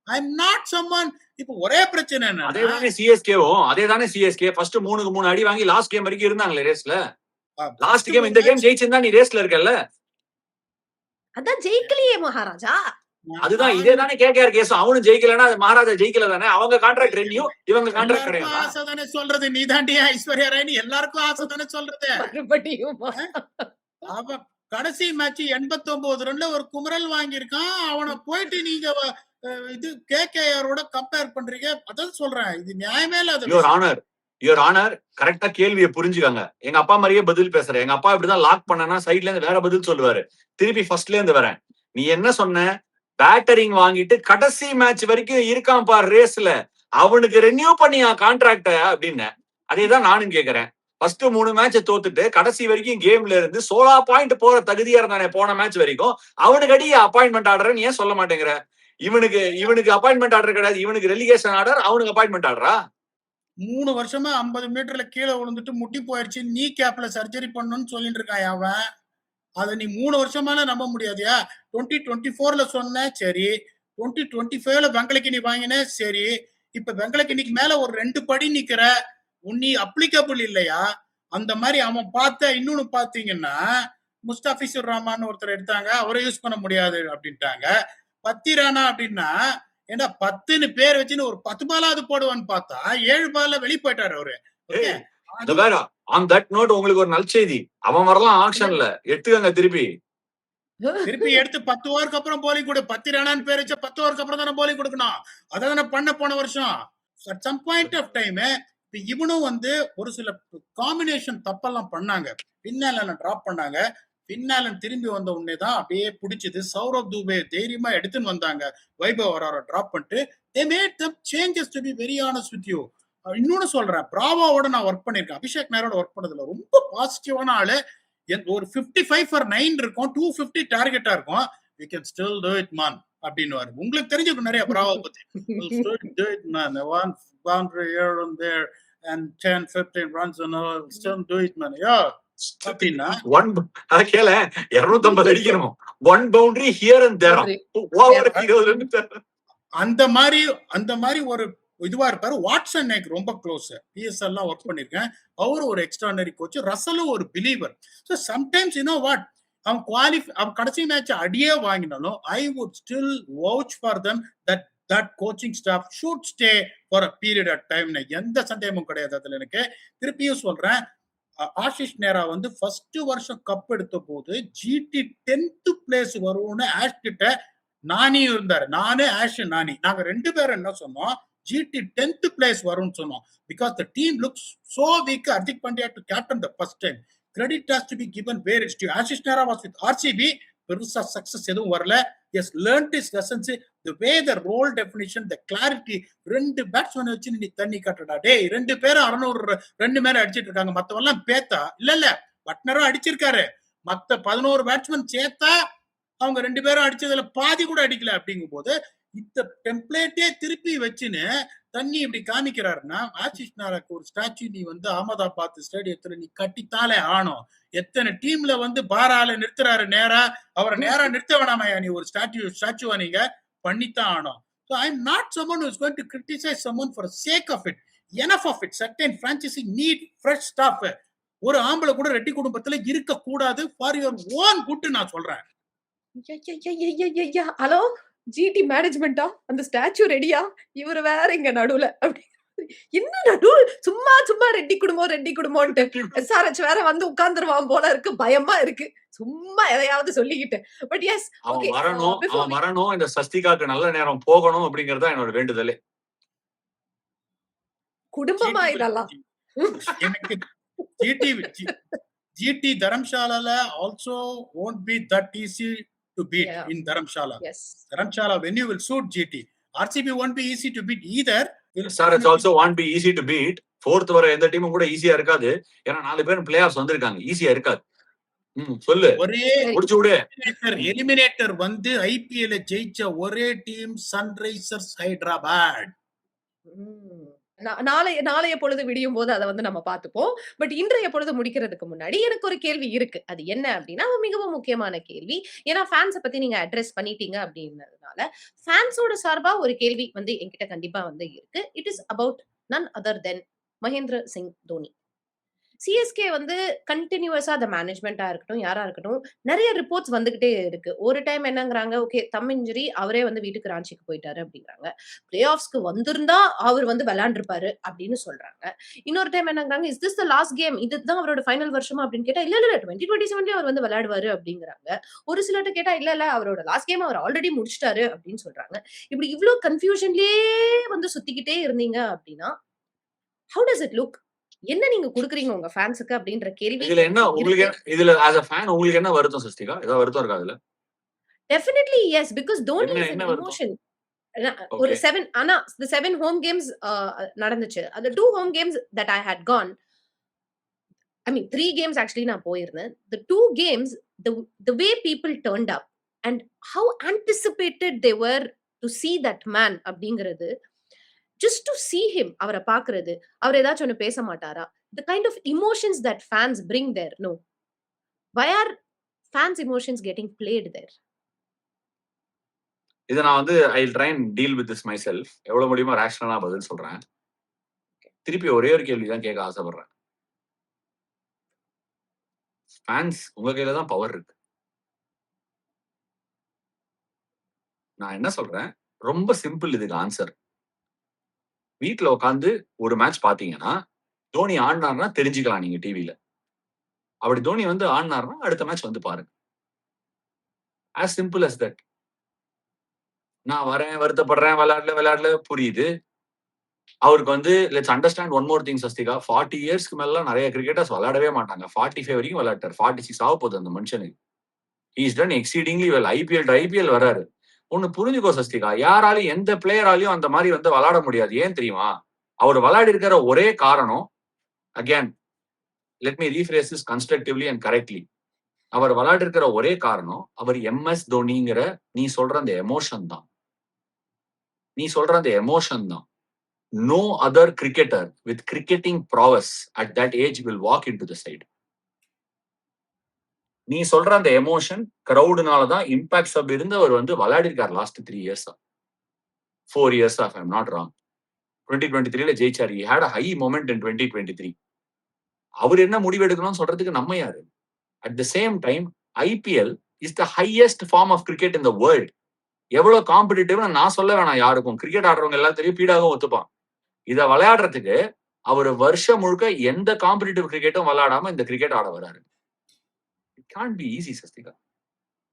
I am not summon. இப்போ ஒரே பிரச்சனை என்ன, அதேதானே சிஎஸ்கேவும், அதேதானே சிஎஸ்கே ஃபர்ஸ்ட் 3க்கு 3 அடி வாங்கி லாஸ்ட் கேம் வரைக்கும் இருந்தாங்களே ரேஸ்ல. லாஸ்ட் கேம் இந்த கேம் ஜெயிச்சிருந்தா நீ ரேஸ்ல இருக்கல்ல. அதான் ஜெயிக்கலையே மகாராஜா. அதுதான் இதேதானே கேகேஆர் கேஸ். அவனும் ஜெயிக்கலன்னா அது மகாராஜா ஜெயிக்கல தானே. அவங்க கான்ட்ராக்ட் ரெனியூ, இவங்க கான்ட்ராக்ட் கிடையாது. ஆசை தானே சொல்றது, நீ தாண்டி ஐஸ்வர்யா ராய், எல்லாருக்கும் ஆசை தானே சொல்றது. அவன் கடைசி மேட்ச் 89 ரன்ல ஒரு குமரல் வாங்கியிருக்கான். அவனை போயிட்டு நீங்க இது கேகேஆரோட கம்பேர் பண்றீங்க. அதான் சொல்றேன், இது நியாயமே இல்ல. யுவர் ஆனர் கரெக்டா கேள்வியை புரிஞ்சுக்காங்க. எங்க அப்பா மாதிரியே பதில் பேசுறேன். எங்க அப்பா இப்படிதான் லாக் பண்ணனா சைட்ல இருந்து வேற பதில் சொல்லுவாரு. திருப்பி ஃபர்ஸ்ட்ல இருந்து வரேன். நீ என்ன சொன்ன, பேட்டரிங் வாங்கிட்டு கடைசி மேட்ச் வரைக்கும் இருக்கான் பார் ரேஸ்ல, அவனுக்கு ரெனியூ பண்ணியா கான்ட்ராக்ட அப்படின்னு. அதேதான் நானும் கேக்குறேன். ஃபர்ஸ்ட் 3 மேட்ச தோத்துட்டு கடைசி வரைக்கும் கேம்ல இருந்து 16 பாயிண்ட் போற தகுதியா இருந்தானே போன மேட்ச் வரைக்கும், அவனுக்கு அடி அப்பாயின்மெண்ட் ஆர்டர் ஏன் சொல்ல மாட்டேங்கிற? இவனுக்கு அப்பாயின்மெண்ட் ஆர்டர் கிடையாது, இவனுக்கு ரெலிகேஷன் ஆர்டர், அவனுக்கு அப்பாயின்மெண்ட் ஆர்டரா? 3 வருஷமா 50 மீட்டர்ல கீழே விழுந்துட்டு முட்டி போயிடுச்சு, நீ கேப்ல சர்ஜரி பண்ணணும்னு சொல்லிட்டு இருக்கான் அவன். அதை நீ 3 வருஷமால நம்ப முடியாதியா? 2024ல சொன்ன சரி, 2025ல பெங்களுக்கு நீ வாங்கின சரி, இப்ப பெங்களுக்கு இன்னைக்கு மேல ஒரு 2 படி நிக்கிற, உன்னி அப்ளிகபிள் இல்லையா? அந்த மாதிரி அவன் பார்த்த இன்னொன்னு பாத்தீங்கன்னா முஸ்தாபிசுர் ரஹ்மான் ஒருத்தர் எடுத்தாங்க, அவரை யூஸ் பண்ண முடியாது அப்படின்ட்டாங்க. பத்திரானா அப்படின்னா ஏன்னா 10 பேர் வச்சுன்னு ஒரு 10 பாலாவது போடுவான்னு பார்த்தா 7 பால்ல வெளியே போயிட்டாரு அவரு. ஆன் தட் நோட் உங்களுக்கு ஒரு நல்செய்தி, அவன் வரலாம் ஆக்ஷன்ல, எடுத்துக்கங்க திருப்பி எடுத்து 10 ஓவருக்கு அப்புறம் போலிங் கொடு. 10 ரனான்னு பேர் வச்சா 10 ஓவருக்கு அப்புறம் தானே போலிங் கொடுக்கணும். அதான் பண்ண போன வருஷம். at some point of time இவனும் வந்து ஒரு சில காம்பினேஷன் தப்பெல்லாம் பண்ணாங்க, பின்னால டிராப் பண்ணாங்க. பின்னாலன் திரும்பி வந்த உடனே தான் அப்படியே பிடிச்சது. சௌரவ் தூபே தைரியமா எடுத்துன்னு வந்தாங்க. வைபவ் வரார டிராப் பண்ணிட்டு they made them changes to be very honest with you. இன்னொன்னு சொல்றேன், பிராவோட நான் ஒர்க் பண்ணிருக்கேன். அபிஷேக் நாயரோட ஒர்க் பண்ணதுல ரொம்ப பாசிட்டிவான ஆளு. ஒரு 55 for 9 இருக்கும், 250 டார்கெட்டா இருக்கும். we can still do it man அப்படின்னு. உங்களுக்கு தெரிஞ்சிருக்கும் நிறைய பிராவோ பத்தி. we'll still do it man, one boundary here and there and 10-15 runs and all, still do it man. yeah அப்படின்னா கேள 250 அடிக்கணும், ஒன் பவுண்டரி ஹியர் அண்ட் தேர், அந்த மாதிரி ஒரு இதுவா இருப்பாரு. வாட்சன் எனக்கு ரொம்ப க்ளோஸ், பிஎஸ்எல் எல்லாம் ஒர்க் பண்ணிருக்கேன். அவரு ஒரு எக்ஸ்ட்ரானரி கோச், ரசலும் ஒரு believer. So sometimes you know what, அவன் கடைசி மேட்ச் அடியே வாங்கினாலும் I would still vouch for them that coaching staff should stay for a period of time. எந்த சந்தேகமும் கிடையாது அதுல எனக்கு. திருப்பியும் சொல்றேன், ஆஷிஷ் நேரா வந்து ஃபர்ஸ்ட் வருஷம் கப் எடுத்த போது ஜிடி 10th பிளேஸ் வரும்னு ஆஷ் கிட்ட நானி இருந்தாரு. நானு ஆஷ் நானி நாங்க 2 பேரும் என்ன சொன்னோம், ஜிடி 10th பிளேஸ் வரும்னு சொன்னோம். Because the team looks so weak. Hardik Pandya to captain the first time. Credit has to be given where it's due. Ashish Nehra was with RCB, பெருசா சக்சஸ் எதுவும் வரல. Yes learnt is lessons, the way the role definition, the clarity. 2 batsman வச்சு நீ தண்ணி கட்டடா டேய், 2 பேரும் 600 2 மேல அடிச்சிட்டு இருக்காங்க. மத்தவெல்லாம் பேத்தா இல்ல பட்னரும் அடிச்சிருக்காரு. மத்த 11 பேட்ஸ்மேன் சேர்த்தா அவங்க 2 பேரும் அடிச்சதுல பாதி கூட அடிக்கல. அப்படிங்கும் போது இந்த டெம்ப்ளேட்டே திருப்பி வச்சுன்னு தண்ணி இப்படி காமிக்கிறாருன்னா, ஆஷிஷ் நாராக்கு ஒரு ஸ்டாச்சு நீ வந்து அகமதாபாத் ஸ்டேடியத்துல நீ கட்டித்தாலே ஆனோம். எத்தனை டீம்ல வந்து பாரால நிறுத்துறாரு, நேரா அவரை நேரா நிறுத்த வேணாமையா, நீ ஒரு ஸ்டாச்சுவா நீங்க பண்ணித்தான் ஆனோம். So I'm not someone who is going to criticize someone for the sake of it. Enough of it. Certain franchise need fresh stuff. ஒரு ஆம்பளை கூட ரெட்டி குடும்பத்துல இருக்க கூடாது. For your own good நான் சொல்றேன். ஹலோ, ஜிடி மேனேஜ்மெண்டா, அந்த ஸ்டாச்சு ரெடியா? இவரு வேற இங்க நடுவுல என்ன நடு சும்மா ரெட்டி குடும்பம்ன்ட்டு எஸ்ஆர்எச் வேற வந்து உட்கார்ந்துருவான் போல இருக்கு. பயமா இருக்கு சும்மா எதையாவது சொல்லிக்கிட்டு. பட் எஸ், அவன் வரணும், இந்த சஸ்திகாக்கு நல்ல நேரம் போகணும் அப்படிங்கறதா என்னோட வேண்டுதலே. குடும்பமா இதெல்லாம் எனக்கு GT தரம்சாலால also won't be that easy to beat in Dharamshala. Yes. Dharamshala venue will suit GT. RCB won't be easy to beat either. SRH also won't be easy to beat. Fourth வர எந்த டீமும் கூட ஈஸியா இருக்காது. ஏன்னா 4 பேர் பிளே ஆஃப்ஸ் வந்திருக்காங்க. ஈஸியா இருக்காது. சொல்லு, ஒரே முடிச்சு விடு. எலிமினேட்டர் வந்து ஐபிஎல் ஜெயிச்ச ஒரே டீம் சன்ரைசர்ஸ் ஹைதராபாத். நாளைய பொழுது விடியும் போது அதை வந்து நம்ம பார்த்துப்போம். பட் இன்றைய பொழுது முடிக்கிறதுக்கு முன்னாடி எனக்கு ஒரு கேள்வி இருக்கு. அது என்ன அப்படின்னா, மிகவும் முக்கியமான கேள்வி. ஏன்னா ஃபேன்ஸை பத்தி நீங்க அட்ரஸ் பண்ணிட்டீங்க அப்படின்றதுனால ஃபேன்ஸோட சார்பா ஒரு கேள்வி வந்து என்கிட்ட கண்டிப்பா வந்து இருக்கு. It is about none other than Mahendra Singh Dhoni. CSK வந்து கண்டினியூஸா அந்த மேனேஜ்மெண்டா இருக்கட்டும், யாரா இருக்கட்டும், நிறைய ரிப்போர்ட்ஸ் வந்துகிட்டே இருக்கு. ஒரு டைம் என்னங்கிறாங்க, ஓகே தம் இன்ஜுரி, அவரே வந்து வீட்டுக்கு ராஞ்சிக்கு போயிட்டாரு அப்படிங்கிறாங்க. பிளே ஆஃப்ஸ்க்கு வந்திருந்தா அவர் வந்து விளையாண்டுருப்பாரு அப்படின்னு சொல்றாங்க. இன்னொரு டைம் என்னங்கிறாங்க, is this the last game, இதுதான் அவரோட ஃபைனல் வருஷமா அப்படின்னு கேட்டா, இல்ல 2027 அவர் வந்து விளையாடுவாரு அப்படிங்கிறாங்க. ஒரு சிலர்ட்ட கேட்டா இல்ல அவரோட லாஸ்ட் கேம் அவர் ஆல்ரெடி முடிச்சிட்டாரு அப்படின்னு சொல்றாங்க. இப்படி இவ்வளவு கன்ஃபியூஷன்லயே வந்து சுத்திக்கிட்டே இருந்தீங்க அப்படின்னா, ஹவு டஸ் இட் லுக்? என்ன நீங்க குடுக்குறீங்க உங்க ஃபேன்ஸ்க்கு அப்படின்ற கேள்வி. இதுல என்ன உங்களுக்கு, இதுல as a fan உங்களுக்கு என்ன வருத்தம் சஸ்திகா? ஏதாவது வருத்தம் இருக்கா அதுல? Definitely yes, because Dhoni is an emotion. ஒரு 7 ஆனா the 7 home games நடந்துச்சு. அந்த 2 home games that I had gone, I mean 3 games actually நான் போயிருந்தேன். The 2 games, the way people turned up and how anticipated they were to see that man அப்படிங்கிறது, just to see him, அவரை பாக்குறது, அவர் ஏதாச்சும் ஒண்ணு பேச மாட்டாரா, the kind of emotions that fans bring there. No, why are fans emotions getting played there? இத நான் வந்து I'll try and deal with this myself. எவ்வளவு முடியுமோ ரேஷனலா பதில் சொல்றேன். திருப்பி ஒரே ஒரு கேள்வி தான் கேட்க ஆசைப்படுறேன். ஃபேன்ஸ் உங்க கையில தான் பவர் இருக்கு. நான் என்ன சொல்றேன், ரொம்ப சிம்பிள் இதுக்கு ஆன்சர். வீட்டுல உட்காந்து ஒரு மேட்ச் பாத்தீங்கன்னா, தோனி ஆடினார்னா தெரிஞ்சுக்கலாம் நீங்க டிவில. அப்படி தோனி வந்து ஆடினார்னா அடுத்த மேட்ச் வந்து பாருங்க. as simple as that. நான் வரேன், வருத்தப்படுறேன், விளையாடல புரியுது. அவருக்கு வந்து let's understand one more thing Sasthika. 40 இயர்ஸ்க்கு மேல நிறைய கிரிக்கெட்டர்ஸ் விளையாடவே மாட்டாங்க. 45 வரைக்கும் விளையாட்டார். 46 ஆக போகுது அந்த மனுஷனுக்கு. Is done exceedingly well. IPL வராரு. ஒன்னு புரிஞ்சுக்கோ சஸ்திகா, யாராலையும் எந்த பிளேயராலையும் அந்த மாதிரி வந்து விளையாட முடியாது. ஏன் தெரியுமா? அவர் விளையாடி இருக்கிற ஒரே காரணம், again let me rephrase this constructively and correctly. அவர் விளையாடி இருக்கிற ஒரே காரணம், அவர் எம்எஸ் தோனிங்கிற நீ சொல்ற அந்த எமோஷன் தான். நீ சொல்ற அந்த எமோஷன் தான். No other cricketer with cricketing prowess at that age will walk into the side. நீ சொல்ற அந்த எமோஷன் கிரௌடுனால தான் இம்பாக்ட் சப் இருந்து அவர் வந்து விளையாடி இருக்காரு லாஸ்ட் 3 இயர்ஸா 4 இயர்ஸா if I'm not wrong. 2023ல ஜெயிச்சாரு. He had a high moment in 2023. அவர் என்ன முடிவு எடுக்கணும்னு சொல்றதுக்கு நம்ம யாரு? At the same time, IPL is the highest form of cricket in the world. எவ்வளவு காம்படிட்டிவ்னு நான் சொல்ல வேணாம் யாருக்கும். கிரிக்கெட் ஆடுறவங்க எல்லாம் தெரியும், பீடாகவும் ஒத்துப்பான். இதை விளையாடுறதுக்கு அவர் வருஷம் முழுக்க எந்த காம்படிட்டிவ் கிரிக்கெட்டும் விளையாடாம இந்த கிரிக்கெட் ஆட வராரு. It can't be easy Sasthika.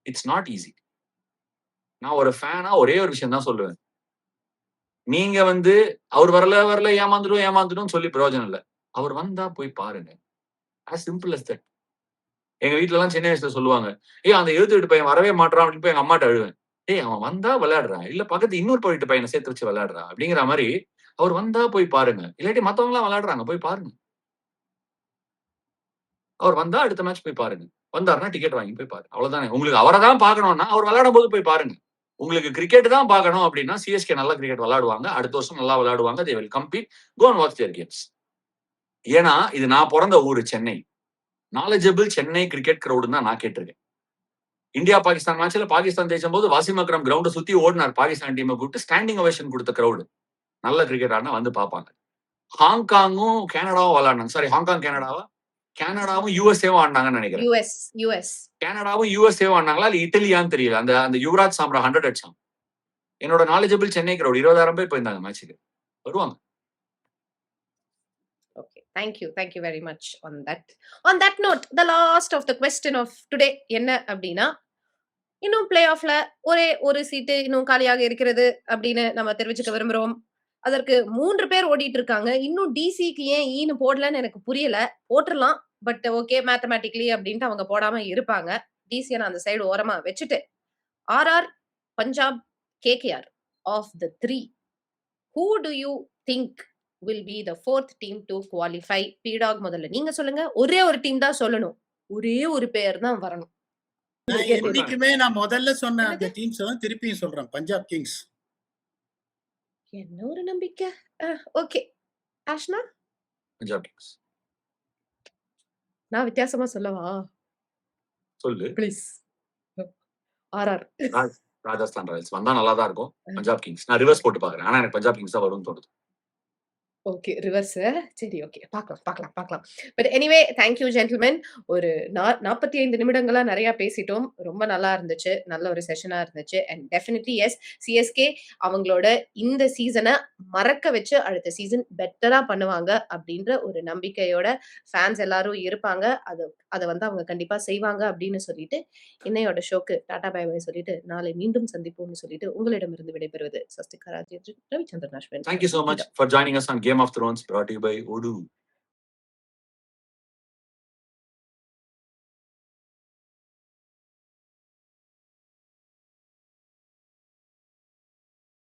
It's not easy. நான் ஒரு ஃபேனா ஒரே ஒரு விஷயம் தான் சொல்லுவேன். நீங்க வந்து அவர் வரல ஏமாந்துடும் சொல்லி பிரயோஜனம் இல்லை. அவர் வந்தா போய் பாருங்க. as simple as that. எங்க வீட்டுல எல்லாம் சின்ன வயசுல சொல்லுவாங்க, அந்த 78 பையன் வரவே மாட்டான் அப்படின்னு போய் எங்க அம்மாட்ட அழுவேன். அவன் வந்தா விளையாடுறான், இல்ல பக்கத்து இன்னொரு வீட்டு பையனை சேர்த்து வச்சு விளையாடுறான் அப்படிங்கிற மாதிரி. அவர் வந்தா போய் பாருங்க. இல்லாட்டி மத்தவங்க எல்லாம் விளையாடுறாங்க, போய் பாருங்க. அவர் வந்தா அடுத்த மேட்ச் போய் பாருங்க. வந்தாருன்னா டிக்கெட் வாங்கி போய் பாருங்க. அவ்வளவுதானே. உங்களுக்கு அவரை தான் பார்க்கணும்னா அவர் விளையாடும் போது போய் பாருங்க. உங்களுக்கு கிரிக்கெட் தான் பார்க்கணும் அப்படின்னா சிஎஸ்கே நல்லா கிரிக்கெட் விளையாடுவாங்க. அடுத்த வருஷம் நல்லா விளையாடுவாங்க. they will compete. go and watch their games. ஏன்னா இது நான் பிறந்த ஊரு சென்னை. நாலேஜபிள் சென்னை கிரிக்கெட் கிரௌடுன்னு தான் நான் கேட்டிருக்கேன். இந்தியா பாகிஸ்தான் மேட்ச்ல பாகிஸ்தான் ஜெயிச்சும் போது வாசிம் அக்ரம் கிரவுண்டை சுத்தி ஓடினார். பாகிஸ்தான் டீமை கூப்பிட்டு ஸ்டாண்டிங் ஓவேஷன் கொடுத்த கிரௌடு. நல்ல கிரிக்கெட் ஆடினா வந்து பார்ப்பாங்க. ஹாங்காங்கும் கனடாவும் விளையாடினாங்க. சாரி, ஹாங்காங் கனடாவும் யூஎஸ்ஏவும் ஆடினாங்கன்னு நினைக்கிறேன். யூஎஸ் கனடாவும் யூஎஸ்ஏவும் ஆடினாங்களா இல்ல இட்டலியான்னு தெரியல. அந்த யுவராஜ் சாம்ரா 100 அடிச்சான். என்னோட நாலேஜபிள் சென்னை கிரௌட் 20,000 பேர் போயிருந்தாங்க மேட்சுக்கு. வருவாங்க. Okay, thank you very much on that. On that note, the last of the question of today என்ன அப்படின்னா, இன்னும் பிளே ஆஃப்ல ஒரே ஒரு சீட்டு இன்னும் காலியாக இருக்கிறது அப்படின்னு நம்ம தெரிவிச்சுக்க விரும்புறோம். அதற்கு 3 பேர் ஓடிட்டு இருக்காங்க. இன்னும் டிசிக்கு ஏன் ஈன்னு போடலன்னு எனக்கு புரியல. போட்டுடலாம், பட் ஓகே மேத்தமேட்டிக்கலி அப்படின்ட்டு அவங்க போடாம இருப்பாங்க. டிசியை நான் அந்த சைடு ஓரமா வச்சுட்டு, RR, Punjab, KKR of the 3, who do you think will be the 4th team to qualify? P-Dog முதல்ல நீங்க சொல்லுங்க. ஒரே ஒரு டீம் தான் சொல்லணும். ஒரே ஒரு பேர் தான் வரணும். என்னைக்குமே நான் முதல்ல சொன்ன அந்த டீம்ஸ் தான் திருப்பியும் சொல்றேன். பஞ்சாப் கிங்ஸ். என்ன ஒரு நம்பிக்கை. ஓகே, ஆஷ்னா? பஞ்சாப் கிங்ஸ். நான் வித்தியாசமா சொல்லவா? சொல்லு ப்ளீஸ். ஆர்ஆர். ராஜஸ்தான் ராயல்ஸ் வந்தா நல்லா தான் இருக்கும். பஞ்சாப் கிங்ஸ். நான் ரிவர்ஸ் போட்டு பாக்குறேன். ஆனா எனக்கு பஞ்சாப் கிங்ஸ் தான் வரும்னு தோணுது. Okay, reverse. சரி, ஓகே, பார்க்கலாம். But anyway, thank you gentlemen. ஒரு 45 நிமிடங்களா நிறைய பேசிட்டோம். ரொம்ப நல்லா இருந்துச்சு. நல்ல ஒரு செஷனா இருந்துச்சு. அண்ட் டெஃபினெட்லி எஸ், சிஎஸ்கே அவங்களோட இந்த சீசனை மறக்க வச்சு அடுத்த சீசன் பெட்டரா பண்ணுவாங்க அப்படின்ற ஒரு நம்பிக்கையோட ஃபேன்ஸ் எல்லாரும் இருப்பாங்க. அதை வந்து அவங்க கண்டிப்பா செய்வாங்க அப்படின்னு சொல்லிட்டு இன்னையோட ஷோக்கு டாடா பை பை சொல்லிட்டு நாளை மீண்டும் சந்திப்போம்னு சொல்லிட்டு உங்களிடமிருந்து விடைபெறுவது Sasthika Rajendran, Ravichandran Ashwin. Thank you so much for joining us on Game of Thrones, brought to you by Odoo.